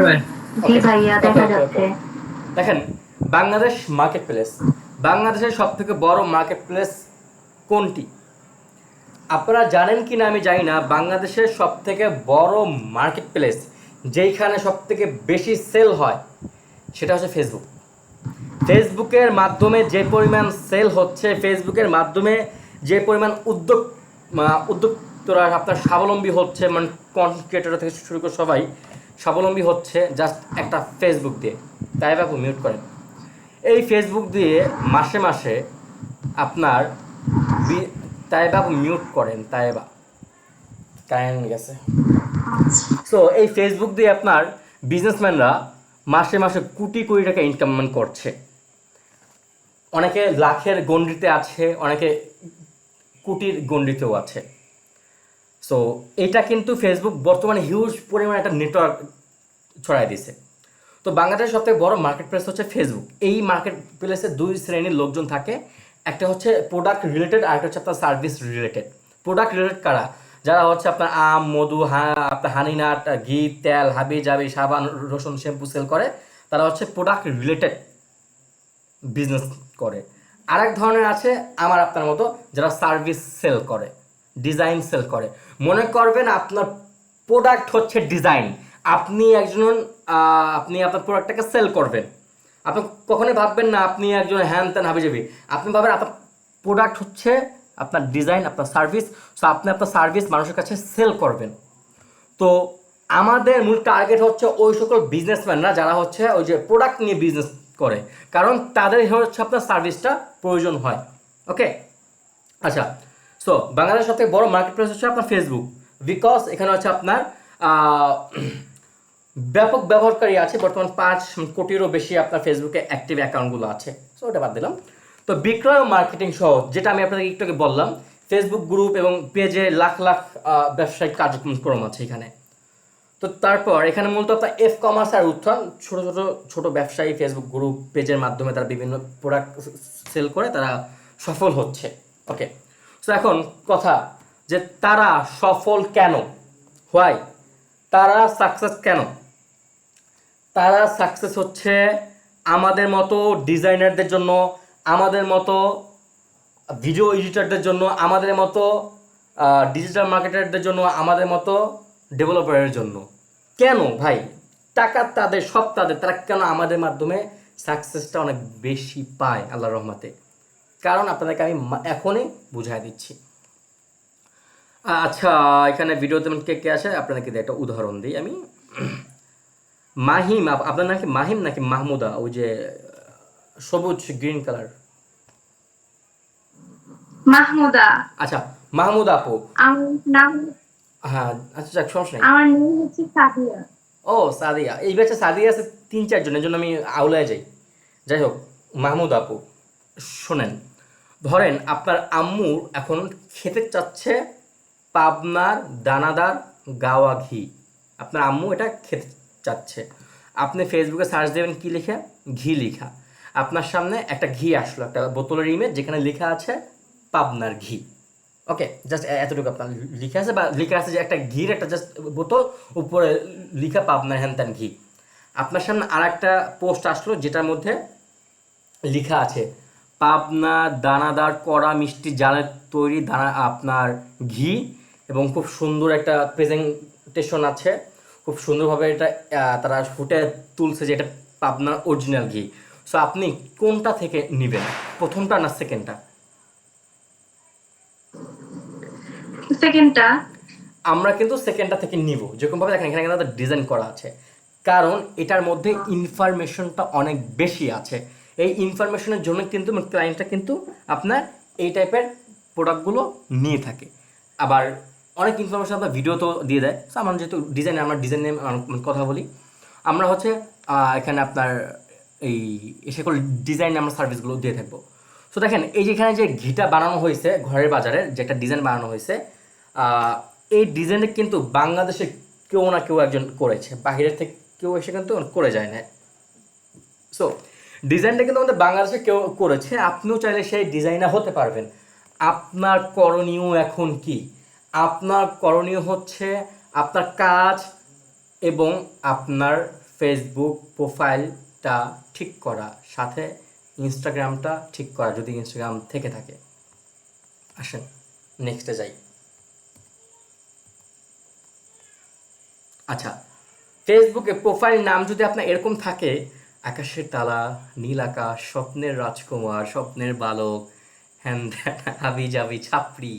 ওকে ভাইয়া ওকে দেখা ওকে যাচ্ছে। ওকে দেখেন, বাংলাদেশ মার্কেট প্লেস, বাংলাদেশের সব থেকে বড় মার্কেট প্লেস কোনটি? আপনারা জানেন কি না আমি জানি না, বাংলাদেশের সব থেকে বড় মার্কেট প্লেস যেইখানে সব থেকে বেশি সেল হয় সেটা হচ্ছে ফেসবুক। ফেসবুকের মাধ্যমে যে পরিমাণ সেল হচ্ছে, ফেসবুকের মাধ্যমে যে পরিমাণ উদ্যোক্তরা আপনার স্বাবলম্বী হচ্ছে, মানে কন্টেন্ট ক্রিয়েটর থেকে শুরু করে সবাই স্বাবলম্বী হচ্ছে জাস্ট একটা ফেসবুক দিয়ে। তাই বাবু মিউট করেন। এই ফেসবুক দিয়ে মাসে মাসে আপনার তাই বাবু মিউট করেন, তাই বা কারেন্ট গেছে। সো এই ফেসবুক দিয়ে আপনার বিজনেসম্যানরা মাসে মাসে কোটি কোটি টাকা ইনকাম করছে। অনেকে লাখের গণ্ডিতে আছে, অনেকে কোটির গণ্ডিতেও আছে। সো এটা কিন্তু ফেসবুক বর্তমানে হিউজ পরিমাণে একটা নেটওয়ার্ক ছড়াই দিছে। তো বাংলাদেশের সবথেকে বড় মার্কেট প্লেস হচ্ছে ফেসবুক। এই মার্কেট প্লেসে 2 শ্রেণীর লোকজন থাকে, একটা হচ্ছে প্রোডাক্ট রিলেটেড, আর একটা হচ্ছে আপনার সার্ভিস রিলেটেড। প্রোডাক্ট রিলেটেড কারা? যারা হচ্ছে আপনার আম, মধু, আপনার হানিনাট, ঘি, তেল, হাবি জাবি, সাবান, রসুন, শ্যাম্পু সেল করে, তারা হচ্ছে প্রোডাক্ট রিলেটেড বিজনেস করে। আরেক ধরনের আছে আমার আপনার মতো, যারা সার্ভিস সেল করে, ডিজাইন সেল করে। মনে করবেন আপনার প্রোডাক্ট হচ্ছে ডিজাইন, আপনি একজন আপনি আপনার প্রোডাক্টটাকে সেল করবেন। আপনি কখনোই ভাববেন না আপনি একজন হ্যান ত্যান হাবিজাবি, আপনি ভাবেন আপনার প্রোডাক্ট হচ্ছে আপনার ডিজাইন, আপনার সার্ভিস। সো আপনি আপনার সার্ভিস মানুষের কাছে সেল করবেন। তো আমাদের মূল টার্গেট হচ্ছে ওই সকল বিজনেসম্যানরা যারা হচ্ছে ওই যে প্রোডাক্ট নিয়ে বিজনেস করে, কারণ তাদের হচ্ছে আপনার সার্ভিসটা প্রয়োজন হয়। ওকে আচ্ছা, সো বাংলাদেশের সবথেকে বড় মার্কেট প্লেস হচ্ছে আপনার ফেসবুক, বিকজ এখানে হচ্ছে আপনার ব্যাপক ব্যবহারকারী আছে। বর্তমান 5 কোটিরও বেশি আপনার ফেসবুকে অ্যাক্টিভ অ্যাকাউন্টগুলো আছে। সো ওটা বাদ দিলাম। তো বিক্রয় ও মার্কেটিং সহ, যেটা আমি আপনাকে একটু আগে বললাম, ফেসবুক গ্রুপ এবং পেজে লাখ লাখ ব্যবসায়িক কার্যক্রম আছে এখানে। তো তারপর এখানে মূলত আপনার কমার্স আর উত্থান, ছোট ছোট ছোট ব্যবসায়ী ফেসবুক গ্রুপ পেজের মাধ্যমে তারা বিভিন্ন প্রোডাক্ট সেল করে তারা সফল হচ্ছে। ওকে, সো এখন কথা যে তারা সফল কেন, হোয়াই, তারা সাকসেস কেন? তারা সাকসেস হচ্ছে আমাদের মতো ডিজাইনারদের জন্য, আমাদের মতো ভিডিও এডিটরদের জন্য, আমাদের মতো ডিজিটাল মার্কেটারদের জন্য, আমাদের মতো ডেভেলপারের জন্য। কেন ভাই? টাকা তাদের, সব তাদের, তারা কেন আমাদের মাধ্যমে সাকসেসটা অনেক বেশি পায় আল্লাহর রহমতে? কারণ আপনাদেরকে আমি এখনই বুঝাই দিচ্ছি। আচ্ছা, এখানে ভিডিওতে কে কে আসে আপনাদেরকে একটা উদাহরণ দিই আমি। মাহিম, আপনার নাকি মাহিম নাকি মাহমুদা, ওই যে সবুজ গ্রিন কালার? মাহমুদা। আচ্ছা মাহমুদা আপু। আমার নাম, হ্যাঁ আচ্ছা যাক, সমস্যা নেই। আমার নাম হচ্ছে সাদিয়া। ও সাদিয়া, এই ব্যাচে সাদিয়া আছে 3-4 জন, এর জন্য আমি আউলায় যাই। যাই হোক, মাহমুদ আপু শোনেন, ধরেন আপনার আম্মু এখন খেতে চাচ্ছে পাবনার দানাদার গাওয়া ঘি। আপনার আম্মু এটা খেতে চাচ্ছে। আপনি ফেসবুকে সার্চ দেবেন কি লিখে? ঘি লিখা। আপনার সামনে একটা ঘি আসলো, একটা বোতলের ইমেজ, যেখানে লেখা আছে পাবনার ঘি। ওকে, জাস্ট এতটুকু আপনার লিখে আছে, বা লিখে আছে যে একটা ঘির একটা জাস্ট বোতল, উপরে লিখা পাবনার হ্যান ত্যান ঘি। আপনার সামনে আর একটা পোস্ট আসলো যেটার মধ্যে লেখা আছে পাবনা দানাদার কড়া মিষ্টি জালের তৈরি দানা আপনার ঘি, এবং খুব সুন্দর একটা প্রেজেন্টেশন আছে, খুব সুন্দরভাবে এটা তারা ফুটে তুলছে যে এটা পাবনার অরিজিনাল ঘি। সো আপনি কোনটা থেকে নেবেন, প্রথমটা না সেকেন্ডটা? সেকেন্ডটা। আমরা কিন্তু সেকেন্ডটা থেকে নিব, যেরকমভাবে দেখেন এখানে কিন্তু ডিজাইন করা আছে, কারণ এটার মধ্যে ইনফরমেশনটা অনেক বেশি আছে। এই ইনফরমেশনের জন্য কিন্তু ক্লায়েন্টটা কিন্তু আপনার এই টাইপের প্রোডাক্টগুলো নিয়ে থাকে। আবার অনেক ইনফরমেশন আপনার ভিডিও তো দিয়ে দেয়। সো আমার যেহেতু ডিজাইন, আমরা ডিজাইন নিয়ে কথা বলি, আমরা হচ্ছে এখানে আপনার এই সকল ডিজাইন আমরা সার্ভিসগুলো দিয়ে থাকবো। সো দেখেন এই যে এখানে যে ঘিটা বানানো হয়েছে ঘরের বাজারে, যে একটা ডিজাইন বানানো হয়েছে, এই ডিজাইনটা কিন্তু বাংলাদেশে কেউ না কেউ একজন করেছে, বাহিরের থেকে কেউ এসে কিন্তু করে যায় না। সো ডিজাইনটা কিন্তু আমাদের বাংলাদেশে কেউ করেছে, আপনিও চাইলে সেই ডিজাইনার হতে পারবেন। আপনার করণীয় এখন কি? আপনার করণীয় হচ্ছে আপনার কাজ এবং আপনার ফেসবুক প্রোফাইলটা ঠিক করা, সাথে ইনস্টাগ্রামটা ঠিক করা, যদি ইনস্টাগ্রাম থেকে থাকে। আসেন নেক্সটে যাই। আচ্ছা, ফেসবুকে প্রোফাইল নাম যদি আপনার এরকম থাকে, আকাশের তারা, নীল আকাশ, স্বপ্নের রাজকুমার, স্বপ্নের বালক, হ্যান ত্যান, হাবি জাবি, ছাপড়ি,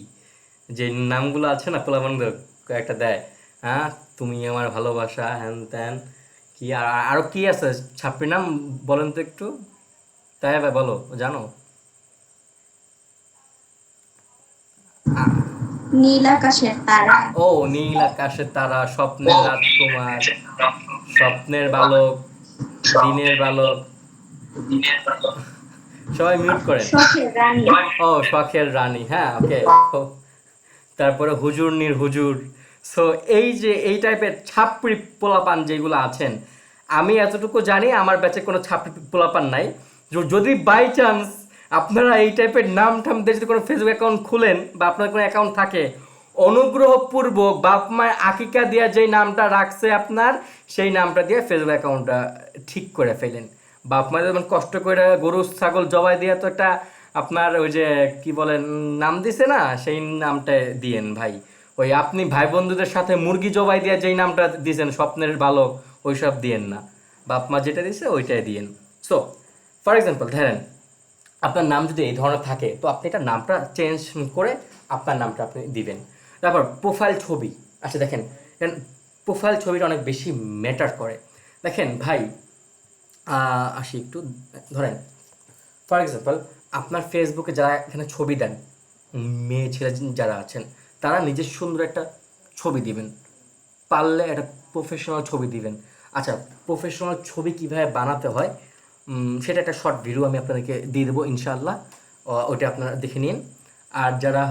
যে নামগুলো আছে না পোলাবন্ধ একটা দেয়, হ্যাঁ তুমি আমার ভালোবাসা, হ্যান ত্যান, কি আর আরও কি আছে ছাপড়ির নাম বলেন তো একটু, তাই ভাই বলো, জানো? নীল আকাশের তারা। ও নীল আকাশের তারা, স্বপ্নের রাজকুমার, স্বপ্নের বালক, দিনের বালক, সবাই মিউট করেন। শখের রানী। ও শখের রানী, হ্যাঁ ওকে। তারপরে হুজুর নির হুজুর। সো এই যে এই টাইপের ছাপড়ি পোলাপান যেগুলো আছেন, আমি এতটুকু জানি আমার ব্যাচে কোনো ছাপড়ি পোলাপান নাই। যদি বাই চান্স আপনারা এই টাইপের নাম টাম দিয়ে যদি কোনো ফেসবুক অ্যাকাউন্ট খুলেন বা আপনার কোনো অ্যাকাউন্ট থাকে, অনুগ্রহপূর্বক বাপ মায়ের আকিকা দিয়া যেই নামটা রাখছে আপনার, সেই নামটা দিয়ে ফেসবুক অ্যাকাউন্টটা ঠিক করে ফেলেন। বাপ মায়ের যেমন কষ্ট করে গরু ছাগল জবাই দিয়ে তো একটা আপনার ওই যে কি বলেন নাম দিছে না, সেই নামটা দিয়েন ভাই। ওই আপনি ভাই বন্ধুদের সাথে মুরগি জবাই দিয়ে যেই নামটা দিয়েছেন স্বপ্নের বালক, ওইসব দিয়েন না, বাপ মা যেটা দিছে ওইটাই দিয়েন। সো ফর এক্সাম্পল ধরেন আপনার নাম যদি এই ধরনের থাকে, তো আপনি এটা নামটা চেঞ্জ করে আপনার নামটা আপনি দিবেন। তারপর প্রোফাইল ছবি। আচ্ছা দেখেন, প্রোফাইল ছবিটা অনেক বেশি ম্যাটার করে। দেখেন ভাই, আসি একটু, ধরেন ফর এক্সাম্পল আপনার ফেসবুকে যারা এখানে ছবি দেন, মেয়ে ছেলে যারা আছেন, তারা নিজের সুন্দর একটা ছবি দিবেন, পারলে একটা প্রফেশনাল ছবি দিবেন। আচ্ছা, প্রফেশনাল ছবি কীভাবে বানাতে হয় সেটা একটা শর্ট ভিডিও আমি আপনাদেরকে দিয়ে দেবো ইনশাআল্লাহ, ওইটা আপনারা দেখে নিন। আর যারা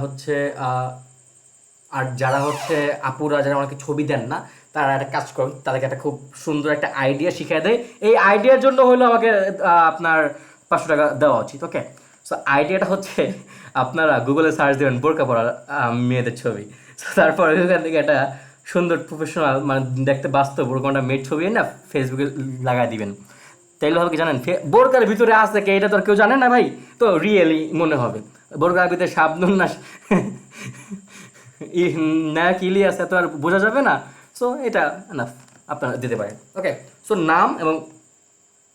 হচ্ছে আপুরা যারা আমাকে ছবি দেন না, তারা একটা কাজ করুন, তাদেরকে একটা খুব সুন্দর একটা আইডিয়া শিখিয়ে দেয়। এই আইডিয়ার জন্য হলো আমাকে আপনার 500 টাকা দেওয়া উচিত। ওকে, সো আইডিয়াটা হচ্ছে আপনারা গুগলে সার্চ দেবেন বোরকা পরা মেয়েদের ছবি। সো তারপর ওইখান থেকে একটা সুন্দর প্রফেশনাল মানে দেখতে বাস্তব ওরকমটা মেয়ের ছবি না ফেসবুকে লাগাই দিবেন। তাইলে হবে কি জানেন, বোরকার ভিতরে আছে কে এটা তো আর কেউ জানে না ভাই, তো রিয়েলি মনে হবে বোরকার ভিতরে শাবনুর না নায়ক ইলিয়াস, এত আর বোঝা যাবে না। সো এটা না আপনারা দিতে পারেন। ওকে, সো নাম এবং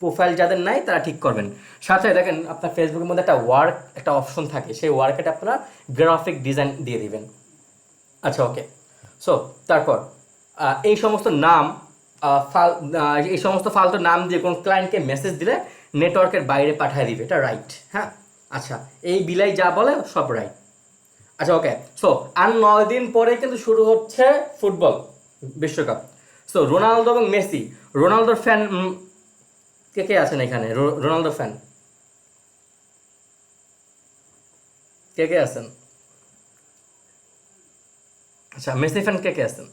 প্রোফাইল যাদের নাই তারা ঠিক করবেন। সাথে দেখেন আপনার ফেসবুকের মধ্যে একটা ওয়ার্ক একটা অপশন থাকে, সেই ওয়ার্কেট আপনারা গ্রাফিক ডিজাইন দিয়ে দিবেন। আচ্ছা ওকে, সো তারপর এই সমস্ত নাম এই সমস্ত ফালতু নাম দিয়ে কোনো ক্লায়েন্টকে মেসেজ দিলে নেটওয়ার্কের বাইরে পাঠিয়ে দিবে, এটা রাইট? হ্যাঁ, আচ্ছা এই বিলাই যা বলে সব রাইট। আচ্ছা ওকে, সো আর 9 দিন পরে কিন্তু শুরু হচ্ছে ফুটবল বিশ্বকাপ। সো রোনালদো এবং মেসি, রোনালদোর ফ্যান কে কে আছেন এখানে? রোনালদো ফ্যান কে কে আছেন? আচ্ছা মেসি ফ্যান কে কে আছেন?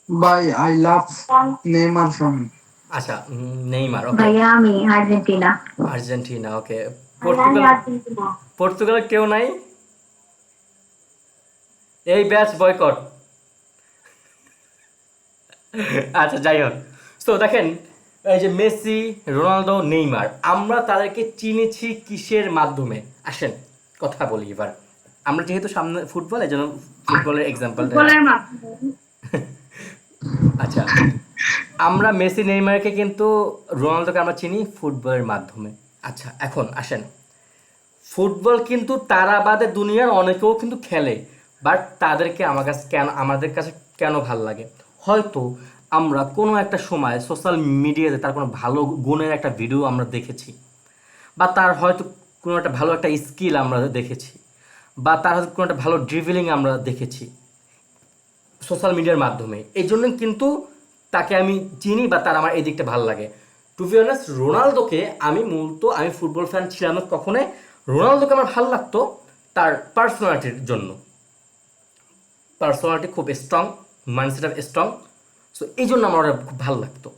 ভাই আই লাভ নেইমার ফ্রম। আচ্ছা নেইমার, ওকে। ভাইয়া আমি Argentina. Argentina, okay. Portugal Argentina. পর্তুগালের কেউ নাই, এই ব্যাচ বয়কট। আচ্ছা যাই হোক, তো দেখেন এই যে মেসি, রোনালদো, নেইমার, আমরা তাদেরকে চিনেছি কিসের মাধ্যমে? আসেন কথা বলি এবার। আমরা যেহেতু সামনে ফুটবল, এই জন্য ফুটবলের এক্সাম্পলটা। ফুটবলের মাধ্যমে। আচ্ছা, আমরা মেসি নেইমারকে কিন্তু, রোনালদোকে আমরা চিনি ফুটবলের মাধ্যমে। আচ্ছা এখন আসেন, ফুটবল কিন্তু তারা বাদে দুনিয়ার অনেকেও কিন্তু খেলে, বাট তাদেরকে আমাদের কাছে কেন ভাল লাগে? হয়তো আমরা কোনো একটা সময় সোশ্যাল মিডিয়াতে তার কোনো ভালো গুণের একটা ভিডিও আমরা দেখেছি, বা তার হয়তো কোনো একটা ভালো একটা স্কিল আমরা দেখেছি, বা তার হয়তো কোনো একটা ভালো ড্রিবলিং আমরা দেখেছি সোশ্যাল মিডিয়ার মাধ্যমে। এই জন্য কিন্তু তাকে আমি চিনি, বা তার আমার এই দিকটা ভালো লাগে। টু বি অনেস্ট, রোনালদোকে আমি ফুটবল ফ্যান ছিলাম না কখনোই। রোনালদোকে আমার ভালো লাগতো তার পার্সোনালিটির জন্য। পার্সোনালিটি খুব স্ট্রং, মাইন্ডসেট স্ট্রং, সো এই জন্য আমার ওটা খুব ভালো লাগতো।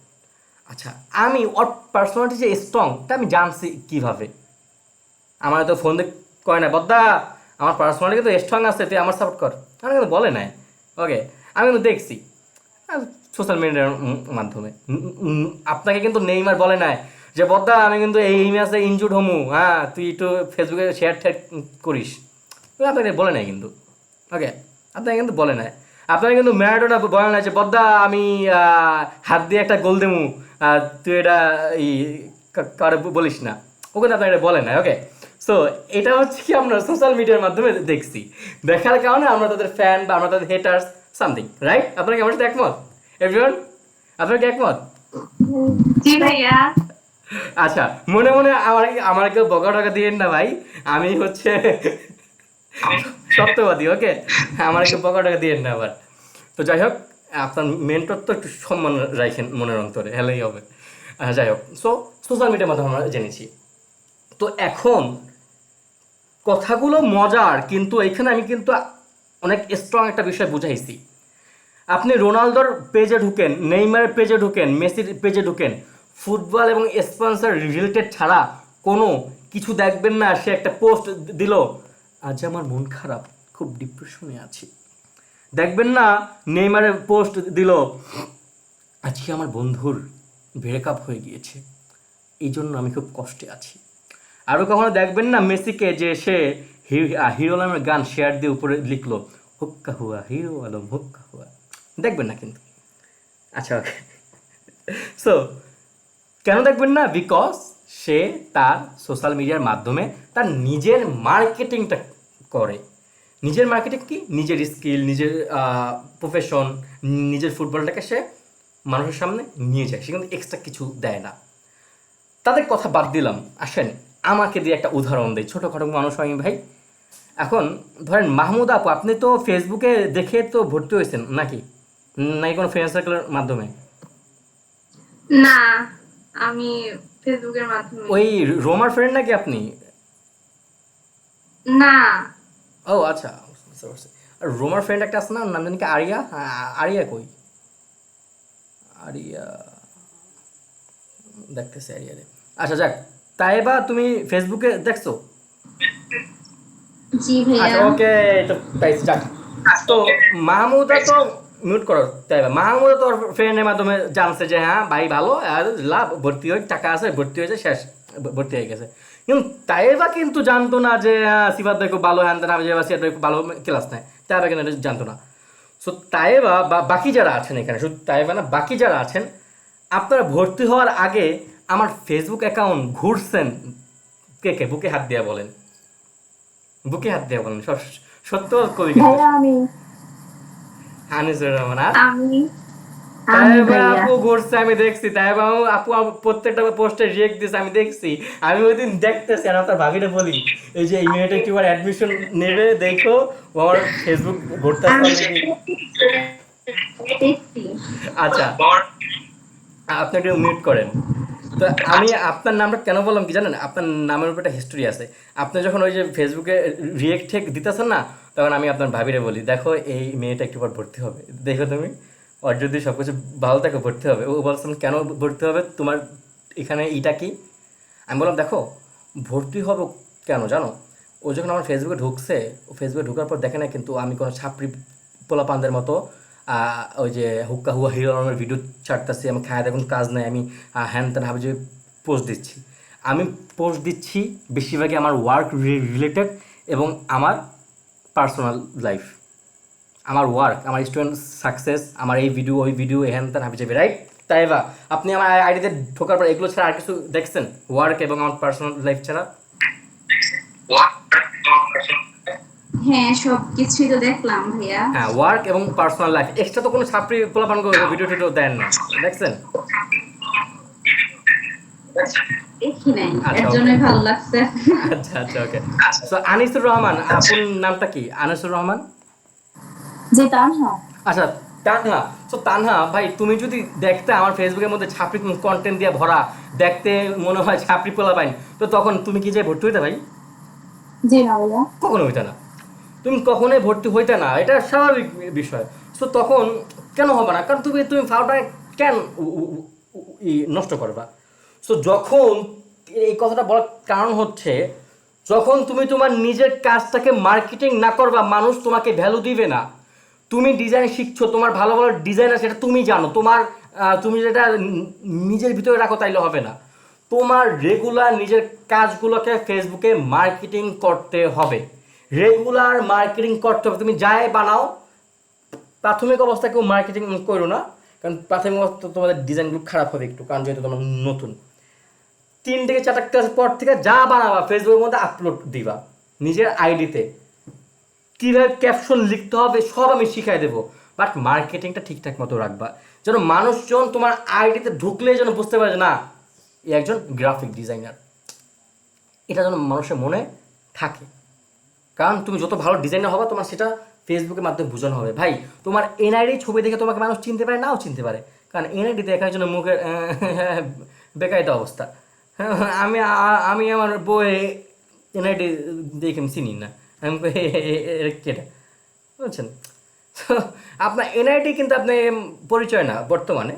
আচ্ছা, আমি ওর পার্সোনালিটি যে স্ট্রং তা আমি জানছি কীভাবে? আমার তো ফোন দিয়ে কয় না, বদ্দা আমার পার্সোনালিটি কিন্তু স্ট্রং আছে, তুই আমার সাপোর্ট কর, আমার কিন্তু বলে নাই। ওকে, আমি কিন্তু দেখছি সোশ্যাল মিডিয়ার মাধ্যমে। আপনাকে কিন্তু নেইমার বলে নাই যে বদ্দা আমি কিন্তু এই ম্যাচে ইনজুর্ড হমু, হ্যাঁ তুই একটু ফেসবুকে শেয়ার টেয়ার করিস, আপনাকে বলে নাই কিন্তু। ওকে, আপনাকে কিন্তু বলে নাই। আপনাকে কিন্তু ম্যারাডোনা বলে নাই যে বদ্দা আমি হাত দিয়ে একটা গোল দেবো, তুই এটা কারে বলিস না, ও কিন্তু আপনাকে এটা বলে নাই। ওকে, সো এটা হচ্ছে কি আমরা সোশ্যাল মিডিয়ার মাধ্যমে দেখছি, দেখার কারণে আমরা তাদের ফ্যান বা আমরা তাদের হেটার্স সামথিং, রাইট? আপনারা কি আমার সাথে একমত এভরিওয়ান? আপনারা কি একমত? জি ভাইয়া। আচ্ছা, মনে মনে আমার কেউ বকা টকা দিয়েন না ভাই, আমি হচ্ছে সত্যবাদী। ওকে, আমার কেউ বকা টকা দিয়েন না আবার। তো যাই হোক, আপনার মেন্টর তো একটু সম্মান রাখেন মনের অন্তরে, হেলেই হবে। যাই হোক, সো সোশ্যাল মিডিয়ার মাধ্যমে আমরা জেনেছি। তো এখন কথাগুলো মজার, কিন্তু এখানে আমি কিন্তু অনেক স্ট্রং একটা বিষয় বুঝাইছি। আপনি রোনালদোর পেজে ঢুকেন, নেইমারের পেজে ঢুকেন, মেসির পেজে ঢুকেন, ফুটবল এবং স্পন্সর রিলেটেড ছাড়া কোনো কিছু দেখবেন না। সে একটা পোস্ট দিল, আজ আমার মন খারাপ, খুব ডিপ্রেশনে আছি। দেখবেন না নেইমারের পোস্ট দিল, আজকে আমার বন্ধুর ব্রেকআপ হয়ে গিয়েছে, এই জন্য আমি খুব কষ্টে আছি। আরও কখনো দেখবেন না মেসিকে যে সে হিরো আলমের গান শেয়ার দিয়ে উপরে লিখলো, হুক্কা হুয়া হিরো আলম হুক্কা হুয়া, দেখবেন না কিন্তু। আচ্ছা ওকে, সো কেন দেখবেন না? বিকজ সে তার সোশ্যাল মিডিয়ার মাধ্যমে তার নিজের মার্কেটিংটা করে। নিজের মার্কেটিং কি? নিজের স্কিল, নিজের প্রফেশন, নিজের ফুটবলটাকে সে মানুষের সামনে নিয়ে যায়, সে কিন্তু এক্সট্রা কিছু দেয় না। তাদের কথা বাদ দিলাম, আসেন আমাকে দিয়ে একটা উদাহরণ দেয়, ছোটোখাটো মানুষ আমি ভাই। এখন ধরেন মাহমুদ আপু, আপনি তো ফেসবুকে দেখে তো ভর্তি হয়েছেন নাকি? নাকি কোনো ফ্রেন্ড সার্কেলের মাধ্যমে? না, আমি ফেসবুকের মাধ্যমে। ওই রোমার ফ্রেন্ড নাকি আপনি? না, ও আচ্ছা, বুঝতে পারছি। আর রোমার ফ্রেন্ড একটা আছে না, ওর নাম জানি কি আরিয়া? আরিয়া কই? আরিয়া দেখতেছি আরিয়া রে। আচ্ছা যাক, তাই বা তুমি ফেসবুকে দেখছো? জি ভাইয়া। আচ্ছা ওকে, তো তাই যাক। তো মাহমুদা তো মিউট করো, তাই বা মাহমুদা তো ফ্রেন্ডের মাধ্যমে জানছে যে হ্যাঁ ভাই ভালো, আর লাভ, ভর্তি হয়ে টাকা আছে, ভর্তি হয়েছে, শেষ, ভর্তি হয়ে গেছে। কিন্তু তাইবা কিন্তু জানতো না যে সিফাত ভাই খুব ভালো, হ্যান তেন, আমি যে সিফাত ভাই খুব ভালো ক্লাস নেয়, তাইবা কিন্তু এটা জানতো না। সো তাইবা বা বাকি যারা আছেন এখানে, শুধু তাইবা না, বাকি যারা আছেন, আপনারা ভর্তি হওয়ার আগে আমার ফেসবুক অ্যাকাউন্ট ঘুরছেন কে কে? বুকে হাত দেওয়া বলেন, বুকে হাত দেওয়া বলেন, সত্য কবি কিন্তু ভাইয়া আমি। আনিসুর রহমান। আর আমি তাইবা ভাইয়া। আপু ঘুরছে, আমি দেখছি। তাইবা আপু প্রত্যেকটা পোস্টে রিয়েক্ট দিছে, আমি দেখছি। আমি ওই দিন দেখতেছি, আর আপনার ভাবিরে বলি এই যে এই মেয়েটা একটু অ্যাডমিশন নেবে, দেখো ও আমার ফেসবুক ঘুরতে আসছে আমি অলরেডি। দেখছি। আচ্ছা, আপনি একটু মিউট করেন। তো আমি আপনার নামটা কেন বললাম কি জানেন? আপনার নামের উপর একটা হিস্টোরি আছে। আপনি যখন ওই যে ফেসবুকে রিয়েক্ট ঠেক দিতেছেন না, তখন আমি আপনার ভাবিরে বলি, দেখো এই মেয়েটা একটু পর ভর্তি হবে, দেখো তুমি, ওর যদি সব কিছু ভালো থাকে ভর্তি হবে। ও বলছেন কেন ভর্তি হবে, তোমার এখানে ইটা কি? আমি বললাম দেখো, ভর্তি হব কেন জানো? ও যখন আমার ফেসবুকে ঢুকছে, ও ফেসবুকে ঢোকার পর দেখে না কিন্তু আমি কোনো ছাপড়ি পোলাপানদের মতো ওই যে হুক্কা হুয়া হিরো আলমের ভিডিও ছাড়তেছি, আমি খায় দেখুন কাজ নাই, আমি হ্যান ত্যান হাবি যে পোস্ট দিচ্ছি। আমি পোস্ট দিচ্ছি বেশিরভাগই আমার ওয়ার্ক রিলেটেড এবং আমার পার্সোনাল লাইফ, আমার ওয়ার্ক, আমার স্টুডেন্ট সাকসেস, আমার এই ভিডিও ওই ভিডিও হ্যান ত্যান হাবি যাবে, রাইট? তাই বা আপনি আমার আইডিতে ঢোকার পর এগুলো ছাড়া আর কিছু দেখছেন ওয়ার্ক এবং আমার পার্সোনাল লাইফ ছাড়া? হ্যাঁ, সবকিছুই তো দেখলাম ভাইয়া। হ্যাঁ, ওয়ার্ক এবং পার্সোনাল লাইফ, এক্সট্রা তো কোনো ছাপড়ি পোলাপান ভিডিও টিডিও দেন না, দেখছেন? দেখি নাই, আচ্ছা, এর okay. জন্যই ভালো লাগছে। আচ্ছা আচ্ছা, ওকে। সো আনিসুর রহমান, আপনার নামটা কি? আনিসুর রহমান? জি তানহা। আচ্ছা, তানহা। সো তানহা ভাই, তুমি যদি দেখতে আমার ফেসবুকের মধ্যে ছাপড়ি কন্টেন্ট দিয়ে ভরা, দেখতে মনে হয় ছাপড়ি পোলাপাইন, তো তখন তুমি কি যে ভর্তি হইতে ভাই? জি না ভাইয়া। কখনো হইতে না, তুমি কখনোই ভর্তি হইতে না, এটা স্বাভাবিক বিষয়। সো তখন কেন হবে না? কারণ তুমি তুমি ফাউটা কেন নষ্ট করবা? সো যখন, এই কথাটা বলার কারণ হচ্ছে, যখন তুমি তোমার নিজের কাজটাকে মার্কেটিং না করবা, মানুষ তোমাকে ভ্যালু দিবে না। তুমি ডিজাইন শিখছো, তোমার ভালো ভালো ডিজাইন আছে, এটা তুমি জানো, তোমার তুমি যেটা নিজের ভিতরে রাখো তাইলে হবে না। তোমার রেগুলার নিজের কাজগুলোকে ফেসবুকে মার্কেটিং করতে হবে, রেগুলার মার্কেটিং করতে হবে। তুমি যাই বানাও, প্রাথমিক অবস্থায় কেউ মার্কেটিং করো না, কারণ প্রাথমিক অবস্থা তোমাদের ডিজাইনগুলো খারাপ হবে একটু, কারণ যেহেতু তোমার নতুন। 3 থেকে 4টা ক্লাস পর থেকে যা বানাবা ফেসবুকের মধ্যে আপলোড দিবা নিজের আইডিতে। কীভাবে ক্যাপশন লিখতে হবে সব আমি শিখাই দেবো, বাট মার্কেটিংটা ঠিকঠাক মতো রাখবা, যেন মানুষজন তোমার আইডিতে ঢুকলেই যেন বুঝতে পারে যে না, এ একজন গ্রাফিক ডিজাইনার, এটা যেন মানুষের মনে থাকে। কারণ তুমি যত ভালো ডিজাইনার হবে, তোমার সেটা ফেসবুকের মাধ্যমে বোঝানো হবে। ভাই, তোমার এনআইডি ছবি দেখে তোমাকে মানুষ চিনতে পারে, নাও চিনতে পারে, কারণ এনআইডি দেখার জন্য মুখের বেকায়িত অবস্থা। আমি আমি আমার বইয়ে এনআইডি দেখে আমি চিনি না, আমি কেটা, বুঝছেন? তো আপনার এনআইডি কিন্তু আপনি পরিচয় না বর্তমানে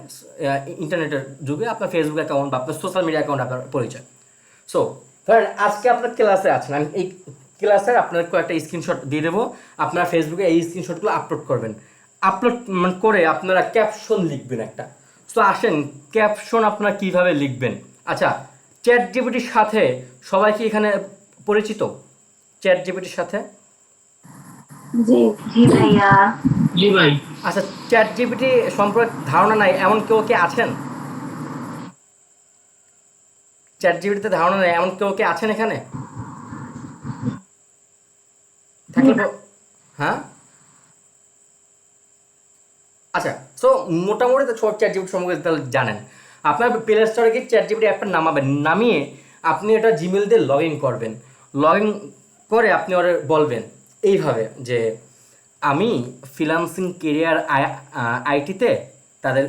ইন্টারনেটের যুগে, আপনার ফেসবুক অ্যাকাউন্ট বা আপনার সোশ্যাল মিডিয়া অ্যাকাউন্ট আপনার পরিচয়। সো ধরেন আজকে আপনার ক্লাসে আছেন, আমি এই ক্লাসের আপনার কয়েকটা স্ক্রিনশট দিয়ে দেবো, আপনার ফেসবুকে এই স্ক্রিনশটগুলো আপলোড করবেন। আপলোড করে আপনারা ক্যাপশন লিখবেন একটা। সো আসেন, ক্যাপশন আপনারা কীভাবে লিখবেন? আচ্ছা, চ্যাট জিপিটির সাথে সবাই কি এখানে পরিচিত? চ্যাট জিপিটির সাথে? জি জি ভাইয়া। জি ভাই। আচ্ছা, চ্যাট জিপিটি সম্পর্কে ধারণা নাই এমন কেউ কি আছেন? চ্যাট জিপিটিতে ধারণা নেই এমন কেউ কি আছেন এখানে? থাকলে হ্যাঁ, আচ্ছা। সো মোটামুটি তো চ্যাট জিপিটি সম্পর্কে তাহলে জানেন। আপনার প্লে স্টোরে গিয়ে চ্যাট জিপিটি অ্যাপটা নামাবেন, নামিয়ে আপনি এটা জিমেল দিয়ে লগ ইন করবেন। লগ ইন করে আপনি ওরা বলবেন এইভাবে যে আমি ফ্রিল্যান্সিং কেরিয়ার আইটিতে তাদের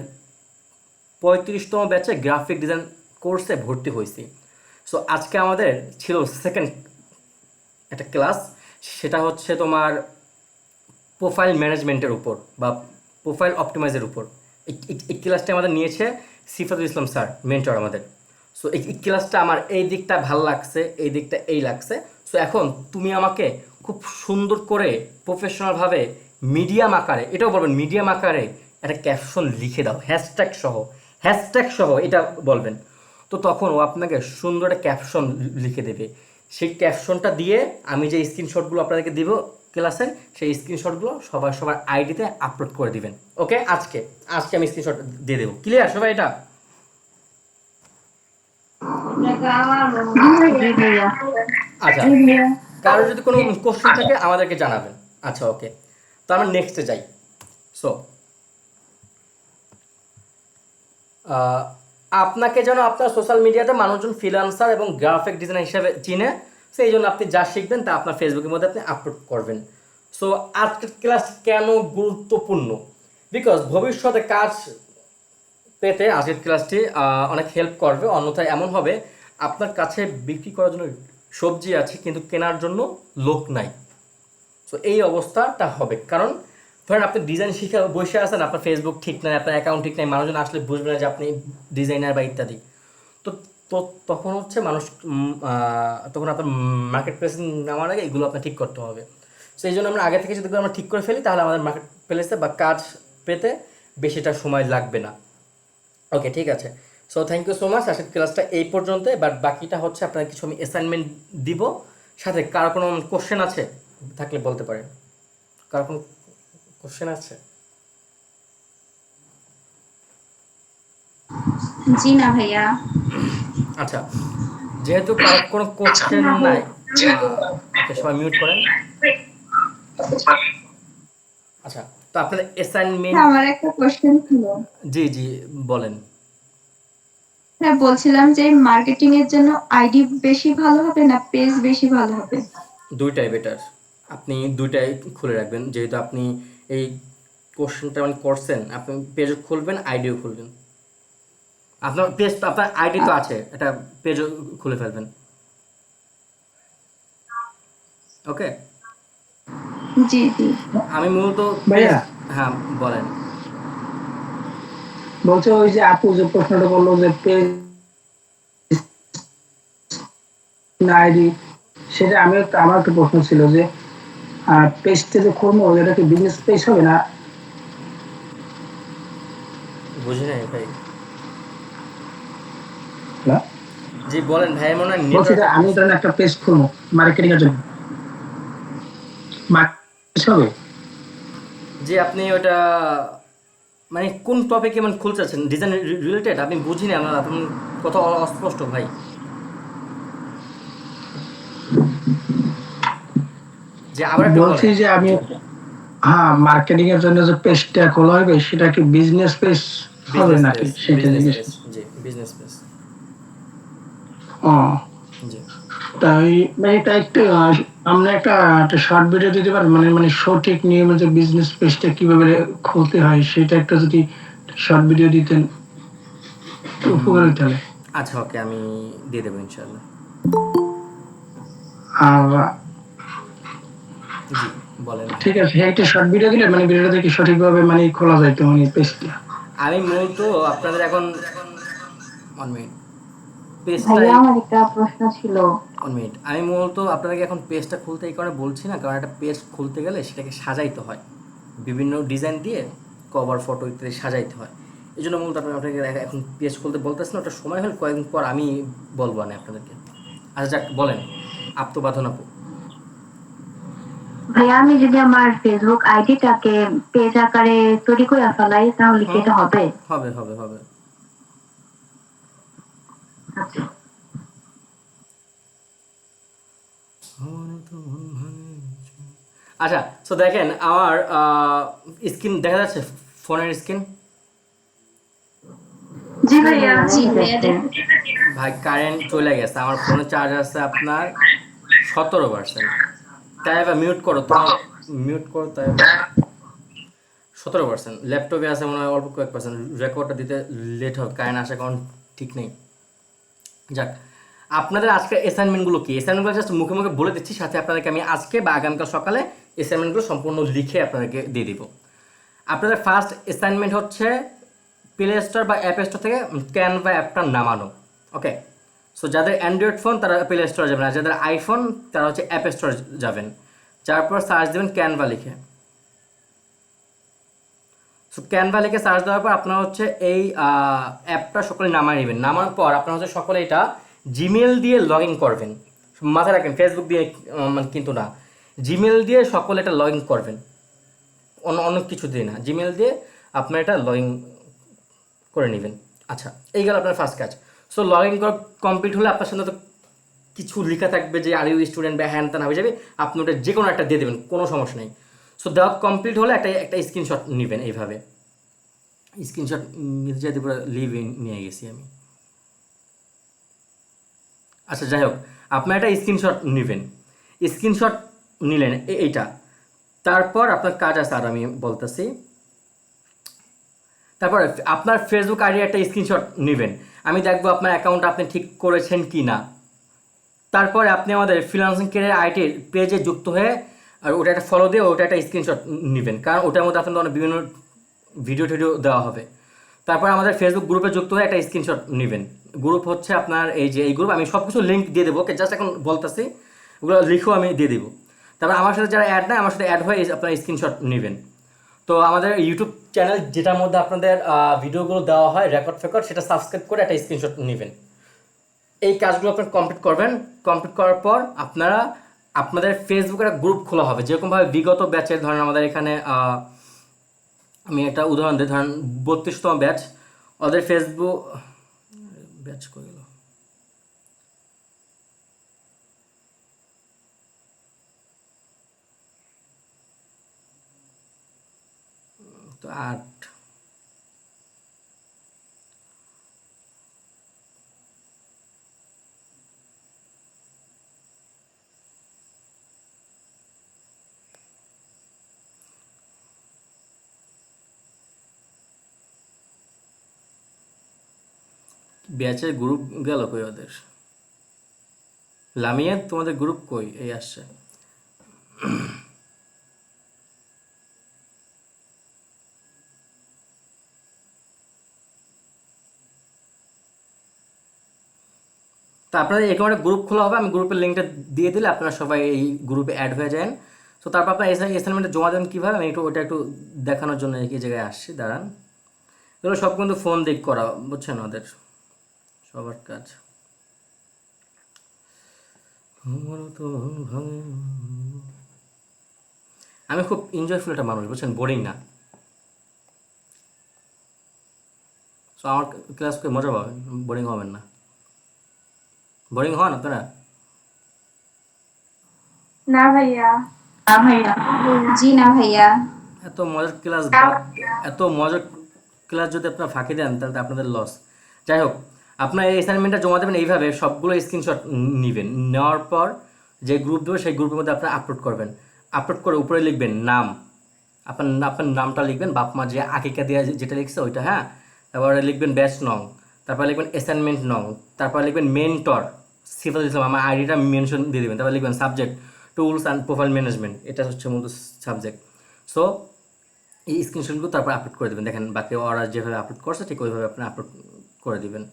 35তম ব্যাচে গ্রাফিক ডিজাইন কোর্সে ভর্তি হয়েছি। সো আজকে আমাদের ছিল সেকেন্ড একটা ক্লাস, সেটা হচ্ছে তোমার প্রোফাইল ম্যানেজমেন্টের উপর বা প্রোফাইল অপটিমাইজের উপর। এই ক্লাসটা আমাদের নিয়েছে সিফাতুল ইসলাম স্যার, মেন্টর আমাদের। সো এই ক্লাসটা আমার এই দিকটা ভাল লাগছে, এই দিকটা এই লাগছে। সো এখন তুমি আমাকে খুব সুন্দর করে প্রফেশনালভাবে মিডিয়াম আকারে, এটাও বলবেন মিডিয়াম আকারে একটা ক্যাপশন লিখে দাও, হ্যাশট্যাগ সহ এটা বলবেন। তো তখন ও আপনাকে সুন্দর একটা ক্যাপশন লিখে দেবে। সেই ক্যাপশনটা দিয়ে আমি যে স্ক্রিনশটগুলো আপনাদেরকে দিব ক্লাসের, সেই স্ক্রিনশটগুলো সবার আইডিতে আপলোড করে দিবেন। ওকে, আজকে আমি স্ক্রিনশট দিয়ে দেবো। ক্লিয়ার সবাই এটা? জি ভাইয়া। আচ্ছা, জি ভাইয়া। কারো যদি কোনো কোশ্চেন থাকে আমাদেরকে জানাবেন। আচ্ছা, ওকে, তো আমরা নেক্সটে যাই। সো আপনাকে যেন আপনার সোশ্যাল মিডিয়াতে মানুষজন ফ্রিল্যান্সার এবং গ্রাফিক ডিজাইনার হিসেবে চিনে, সেই জন্য আপনি যা শিখবেন তা আপনার ফেসবুকের মধ্যে আপনি আপলোড করবেন। সো আজকের ক্লাস কেন গুরুত্বপূর্ণ? বিকজ ভবিষ্যতে কাজ পেতে আজকের ক্লাসটি অনেক হেল্প করবে। অন্যথায় এমন হবে আপনার কাছে বিক্রি করার জন্য সবজি আছে কিন্তু কেনার জন্য লোক নাই। সো এই অবস্থাটা হবে, কারণ ধরেন আপনি ডিজাইন শিখে বসে আছেন, আপনার ফেসবুক ঠিক নাই, আপনার অ্যাকাউন্ট ঠিক নাই, মানুষজন আসলে বুঝবে না যে আপনি ডিজাইনার বা ইত্যাদি। তো তো তখন হচ্ছে মানুষ তখন আপনার মার্কেট প্লেসে নামার আগে এগুলো আপনার ঠিক করতে হবে। সেই জন্য আমরা আগে থেকে যদি আমরা ঠিক করে ফেলি তাহলে আমাদের মার্কেট প্লেসে বা কাজ পেতে বেশিটা সময় লাগবে না। ওকে, ঠিক আছে। So thank you so much. আজকের ক্লাসটা এই পর্যন্ত, বাট বাকিটা হচ্ছে আপনার কিছু আমি অ্যাসাইনমেন্ট দিব, সাথে কারো কোনো কোশ্চেন আছে থাকলে বলতে পারেন। কারো কোনো কোশ্চেন আছে? জি না ভাইয়া। আচ্ছা, যেহেতু কারো কোনো কোশ্চেন নাই, সবাই মিউট করেন। আচ্ছা, তো আপনার অ্যাসাইনমেন্ট, আমার একটা কোশ্চেন ছিল। জি জি বলেন। হ্যাঁ, বলছিলাম যে মার্কেটিং এর জন্য আইডি বেশি ভালো হবে না পেজ বেশি ভালো হবে? দুইটাই বেটার, আপনি দুইটাই খুলে রাখবেন। যেহেতু আপনি এই কোশ্চেনটা মানে করছেন, আপনি পেজও খুলবেন, আইডিও খুলবেন। আপনার পেজ, আপনার আইডি তো আছে, এটা পেজও খুলে ফেলবেন। ওকে, জি জি। আমি মূলত ভাইয়া হ্যাঁ বলেন। বলছে ওই যে আপু যে প্রশ্নটা বললো যে পেজ আইডি, সেটা আমার একটা প্রশ্ন ছিল যে পেজটা যে খুলবো এটা কি বিজনেস পেজ হবে না? বুঝি নাই ভাই। না, জি বলেন ভাই, মনে হয় বলছি যে নেটওয়ার্ক। আমি ধরেন একটা পেজ খুলবো মার্কেটিং এর জন্য, মার্কেট হবে? জি, আপনি ওটা মানে কোন টপিকে মানে খুলতে চাচ্ছেন, ডিজাইন রিলেটেড? আপনি বুঝিনি, আমার আপনি কথা অস্পষ্ট ভাই। যে আবার একটু বলছি বলেন। যে আমি, হ্যাঁ, মার্কেটিং এর জন্য যে পেজটা খোলা হবে সেটা কি বিজনেস পেজ হবে বিজনেস নাকি পেজ, সেটা বিজনেস জিজ্ঞেস। পেজ, জি বিজনেস পেজ। ও, জি তাই মানে এটা একটু আমরা একটা একটা শর্ট ভিডিও দিতে পারি, মানে মানে সঠিক নিয়মে যে বিজনেস পেজটা কিভাবে খুলতে হয় সেটা একটা যদি শর্ট ভিডিও দিতেন একটু উপকার হইতে হবে। আচ্ছা, ওকে, আমি দিয়ে দেবো ইনশাল্লাহ। আর জি বলেন ভাই। ঠিক আছে, একটা শর্ট ভিডিও দিলে মানে ভিডিওটা দেখে সঠিকভাবে মানে খোলা যাইতো মানে পেজটা। আমি মূলত আপনাদের এখন 1 মিনিট পেজটাই, ভাইয়া আমার একটা প্রশ্ন ছিল। 1 মিনিট, আমি মূলত আপনাদেরকে এখন পেজটা খুলতে এই কারণে বলছি না, কারণ একটা পেজ খুলতে গেলে সেটাকে সাজাইতে হয় বিভিন্ন ডিজাইন দিয়ে, কভার ফটো ইত্যাদি সাজাইতে হয়। এই জন্য মূলত আপনাকে এখন পেজ খুলতে বলতেছি না, ওটা সময় হলে কয়েকদিন পর আমি বলবো না আপনাদেরকে। আচ্ছা যাক, বলেন আপ্তবাধন আপু। ভাইয়া আমি যদি আমার ফেসবুক আইডিটাকে পেজ আকারে তৈরি করে ফেলাই তাহলে কি হুম, এটা হবে? হবে হবে হবে। আচ্ছা। আচ্ছা, সো দেখেন আমার স্ক্রিন দেখা যাচ্ছে, ফোনের স্ক্রিন। জি ভাইয়া জি ঠিক ভাইয়া আছে। দেখো। ভাই কারেন্ট চলে গেছে, আমার ফোনে চার্জ আছে আপনার 17%। তাই এবার মিউট করো তোমার, মিউট করো তাই এবার। 17%, ল্যাপটপে আছে মনে হয় অল্প কয়েক পার্সেন্ট। রেকর্ডটা দিতে লেট হবে, কারেন্ট আসে কারণ ঠিক নেই। যাক, আপনাদের আজকের অ্যাসাইনমেন্টগুলো কি? অ্যাসাইনমেন্টগুলো জাস্ট মুখে মুখে বলে দিচ্ছি, সাথে আপনাদেরকে আমি আজকে বা আগামীকাল সকালে অ্যাসাইনমেন্টগুলো সম্পূর্ণ লিখে আপনাদেরকে দিয়ে দিব। আপনাদের ফার্স্ট অ্যাসাইনমেন্ট হচ্ছে প্লে স্টোর বা অ্যাপ স্টোর থেকে ক্যানভা অ্যাপটা নামানো। ওকে, সো যাদের অ্যান্ড্রয়েড ফোন তারা প্লে স্টোরে যাবেন, আর যাদের আইফোন তারা হচ্ছে অ্যাপ স্টোরে যাবেন। যার পর সার্চ দেবেন ক্যানভা লিখে। সো ক্যানভা লিখে সার্চ দেওয়ার পর আপনারা হচ্ছে এই অ্যাপটা সকলে নামায় নেবেন। নামার পর আপনারা হচ্ছে সকলে এটা জিমেল দিয়ে লগ ইন করবেন। মাথায় রাখবেন, ফেসবুক দিয়ে মানে কিন্তু না, জিমেল দিয়ে সকলে এটা লগ ইন করবেন, অন্য অন্য কিছু দিয়ে না, জিমেল দিয়ে আপনারা এটা লগ ইন করে নেবেন। আচ্ছা, এই গেল আপনার ফার্স্ট কাজ। সো লগ ইন করা কমপ্লিট হলে আপনার সাথে তো কিছু লেখা থাকবে যে আর ইউ স্টুডেন্ট বা হ্যান ত্যান হয়ে যাবে, আপনি ওটা যে কোনো একটা দিয়ে দেবেন, কোনো সমস্যা নেই। সো দেওয়া কমপ্লিট হলে একটা একটা স্ক্রিনশট নেবেন এইভাবে। স্ক্রিনশট নিতে চাইতে পুরো লিভ নিয়ে গেছি আমি। আচ্ছা যাই হোক, আপনার একটা স্ক্রিনশট নেবেন। স্ক্রিনশট নিলেন এইটা, তারপর আপনার কাজ আছে আর আমি বলতেছি। তারপর আপনার ফেসবুক আইডি একটা স্ক্রিনশট নেবেন, আমি দেখবো আপনার অ্যাকাউন্ট আপনি ঠিক করেছেন কি না। তারপরে আপনি আমাদের ফ্রিল্যান্সিং ক্যারিয়ার আইটির পেজে যুক্ত হয়ে আর ওটা একটা ফলো দিয়ে ওটা একটা স্ক্রিনশট নেবেন, কারণ ওটার মধ্যে আপনাদের অনেক বিভিন্ন ভিডিও টিডিও দেওয়া হবে। তারপর আমাদের ফেসবুক গ্রুপে যুক্ত হয়ে একটা স্ক্রিনশট নেবেন গ্রুপ হচ্ছে আপনার এই যে এই গ্রুপ, আমি সব কিছু লিঙ্ক দিয়ে দেবো, ওকে জাস্ট এখন বলতেছি, ওগুলো লিখেও আমি দিয়ে দিব। তারপর আমার সাথে যারা অ্যাড নাই, আমার সাথে অ্যাড হয়ে আপনারা স্ক্রিনশট নেবেন। তো আমাদের ইউটিউব চ্যানেল যেটার মধ্যে আপনাদের ভিডিওগুলো দেওয়া হয় রেকর্ড ফেকর্ড, সেটা সাবস্ক্রাইব করে একটা স্ক্রিনশট নেবেন। এই কাজগুলো আপনারা কমপ্লিট করবেন। কমপ্লিট করার পর আপনারা আপনাদের ফেসবুকের গ্রুপ খোলা হবে, যেরকমভাবে বিগত ব্যাচের, ধরেন আমাদের এখানে আমি একটা উদাহরণ দিই, ধরেন 32তম ব্যাচ, ওদের ফেসবুক ব্যাচ করে গেল, তো 8, ব্যাচের গ্রুপ গেল কই ওদের? লামিয়া তোমাদের গ্রুপ কই? এই আসছে। তো আপনাদের এরকম একটা গ্রুপ খোলা হবে, আমি গ্রুপের লিঙ্কটা দিয়ে দিলে আপনারা সবাই এই গ্রুপে অ্যাড হয়ে যান। তো তারপর আপনার অ্যাসাইনমেন্টে জমা দেন কীভাবে, আমি ওটা একটু দেখানোর জন্য এই জায়গায় আসছি, দাঁড়ান। এগুলো সব কিন্তু ফোন দিক করা, বুঝছেন, ওদের সবার কাজ। আমি খুব এনজয়ফুল একটা মানুষ, বুঝছেন, বোরিং না। সো আমার ক্লাস করে মজা পাবেন, বোরিং হবেন না। বোরিং হন আপনারা? না ভাইয়া। না ভাইয়া। জি না ভাইয়া। এত মজার ক্লাস, এত মজার ক্লাস যদি আপনারা ফাঁকি দেন তাহলে তো আপনাদের লস। যাই হোক, আপনার এই অ্যাসাইনমেন্টটা জমা দেবেন এইভাবে, সবগুলো স্ক্রিনশট নেবেন। নেওয়ার পর যে গ্রুপ দেবে সেই গ্রুপের মধ্যে আপনারা আপলোড করবেন। আপলোড করে উপরে লিখবেন নাম, আপনার নামটা লিখবেন, বাপ মা যে আকিকা দিয়ে যেটা লিখছে ওইটা, হ্যাঁ। তারপরে লিখবেন ব্যাচ নং, তারপরে লিখবেন অ্যাসাইনমেন্ট নং, তারপরে লিখবেন মেন্টর সিফাত ইসলাম, আমার আইডিটা মেনশন দিয়ে দেবেন। তারপরে লিখবেন subject tools and profile management, এটা হচ্ছে মূলত সাবজেক্ট। সো এই স্ক্রিনশটগুলো তারপর আপলোড করে দেবেন। দেখেন বাকি ওরা যেভাবে আপলোড করছে ঠিক ওইভাবে আপনি আপলোড করে দিবেন।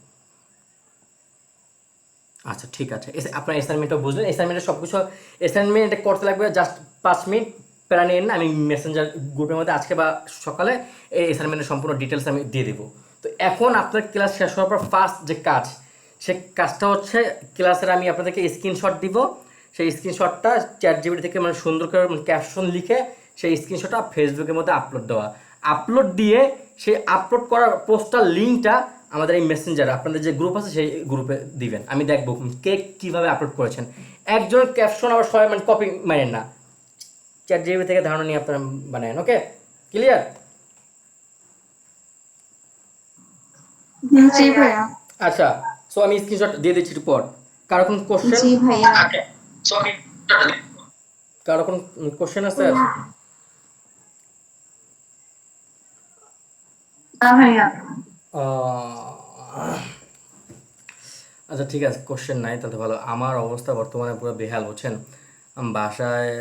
আচ্ছা ঠিক আছে, আপনার অ্যাসাইনমেন্টটা বুঝলেন। অ্যাসাইনমেন্টের সব কিছু অ্যাসাইনমেন্ট করতে লাগবে জাস্ট 5 মিনিট, প্যারা নিন না। আমি মেসেঞ্জার গ্রুপের মধ্যে আজকে বা সকালে এই অ্যাসাইনমেন্টের সম্পূর্ণ ডিটেলস আমি দিয়ে দেবো। তো এখন আপনার ক্লাস শেষ হওয়ার পর ফার্স্ট যে কাজ, সে কাজটা হচ্ছে ক্লাসের আমি আপনাদেরকে স্ক্রিনশট দিব। সেই স্ক্রিনশটটা ChatGPT থেকে মানে সুন্দর করে ক্যাপশন লিখে সেই স্ক্রিনশটটা ফেসবুকের মধ্যে আপলোড দেওয়া। আপলোড দিয়ে সেই আপলোড করার পোস্টার লিঙ্কটা আমাদের এই মেসেঞ্জারে আপনাদের যে গ্রুপ আছে সেই গ্রুপে দিবেন। আমি দেখবো কে কীভাবে আপলোড করেছেন। একজনের ক্যাপশন আবার সবাই মানে কপি মারেন না, ChatGPT থেকে ধারণা নিয়ে আপনারা বানায়েন। ওকে, ক্লিয়ার? জি ভাইয়া। আচ্ছা, সো আমি স্ক্রিনশট দিয়ে দিচ্ছি রিপোর্ট। কারো কোনো কোশ্চেন? জি ভাইয়া। কারো কোনো কোশ্চেন আছে? না ভাইয়া। আচ্ছা ঠিক আছে, কোশ্চেন নাই তাহলে ভালো। আমার অবস্থা বর্তমানে পুরো বেহাল, বুঝছেন। বাসায়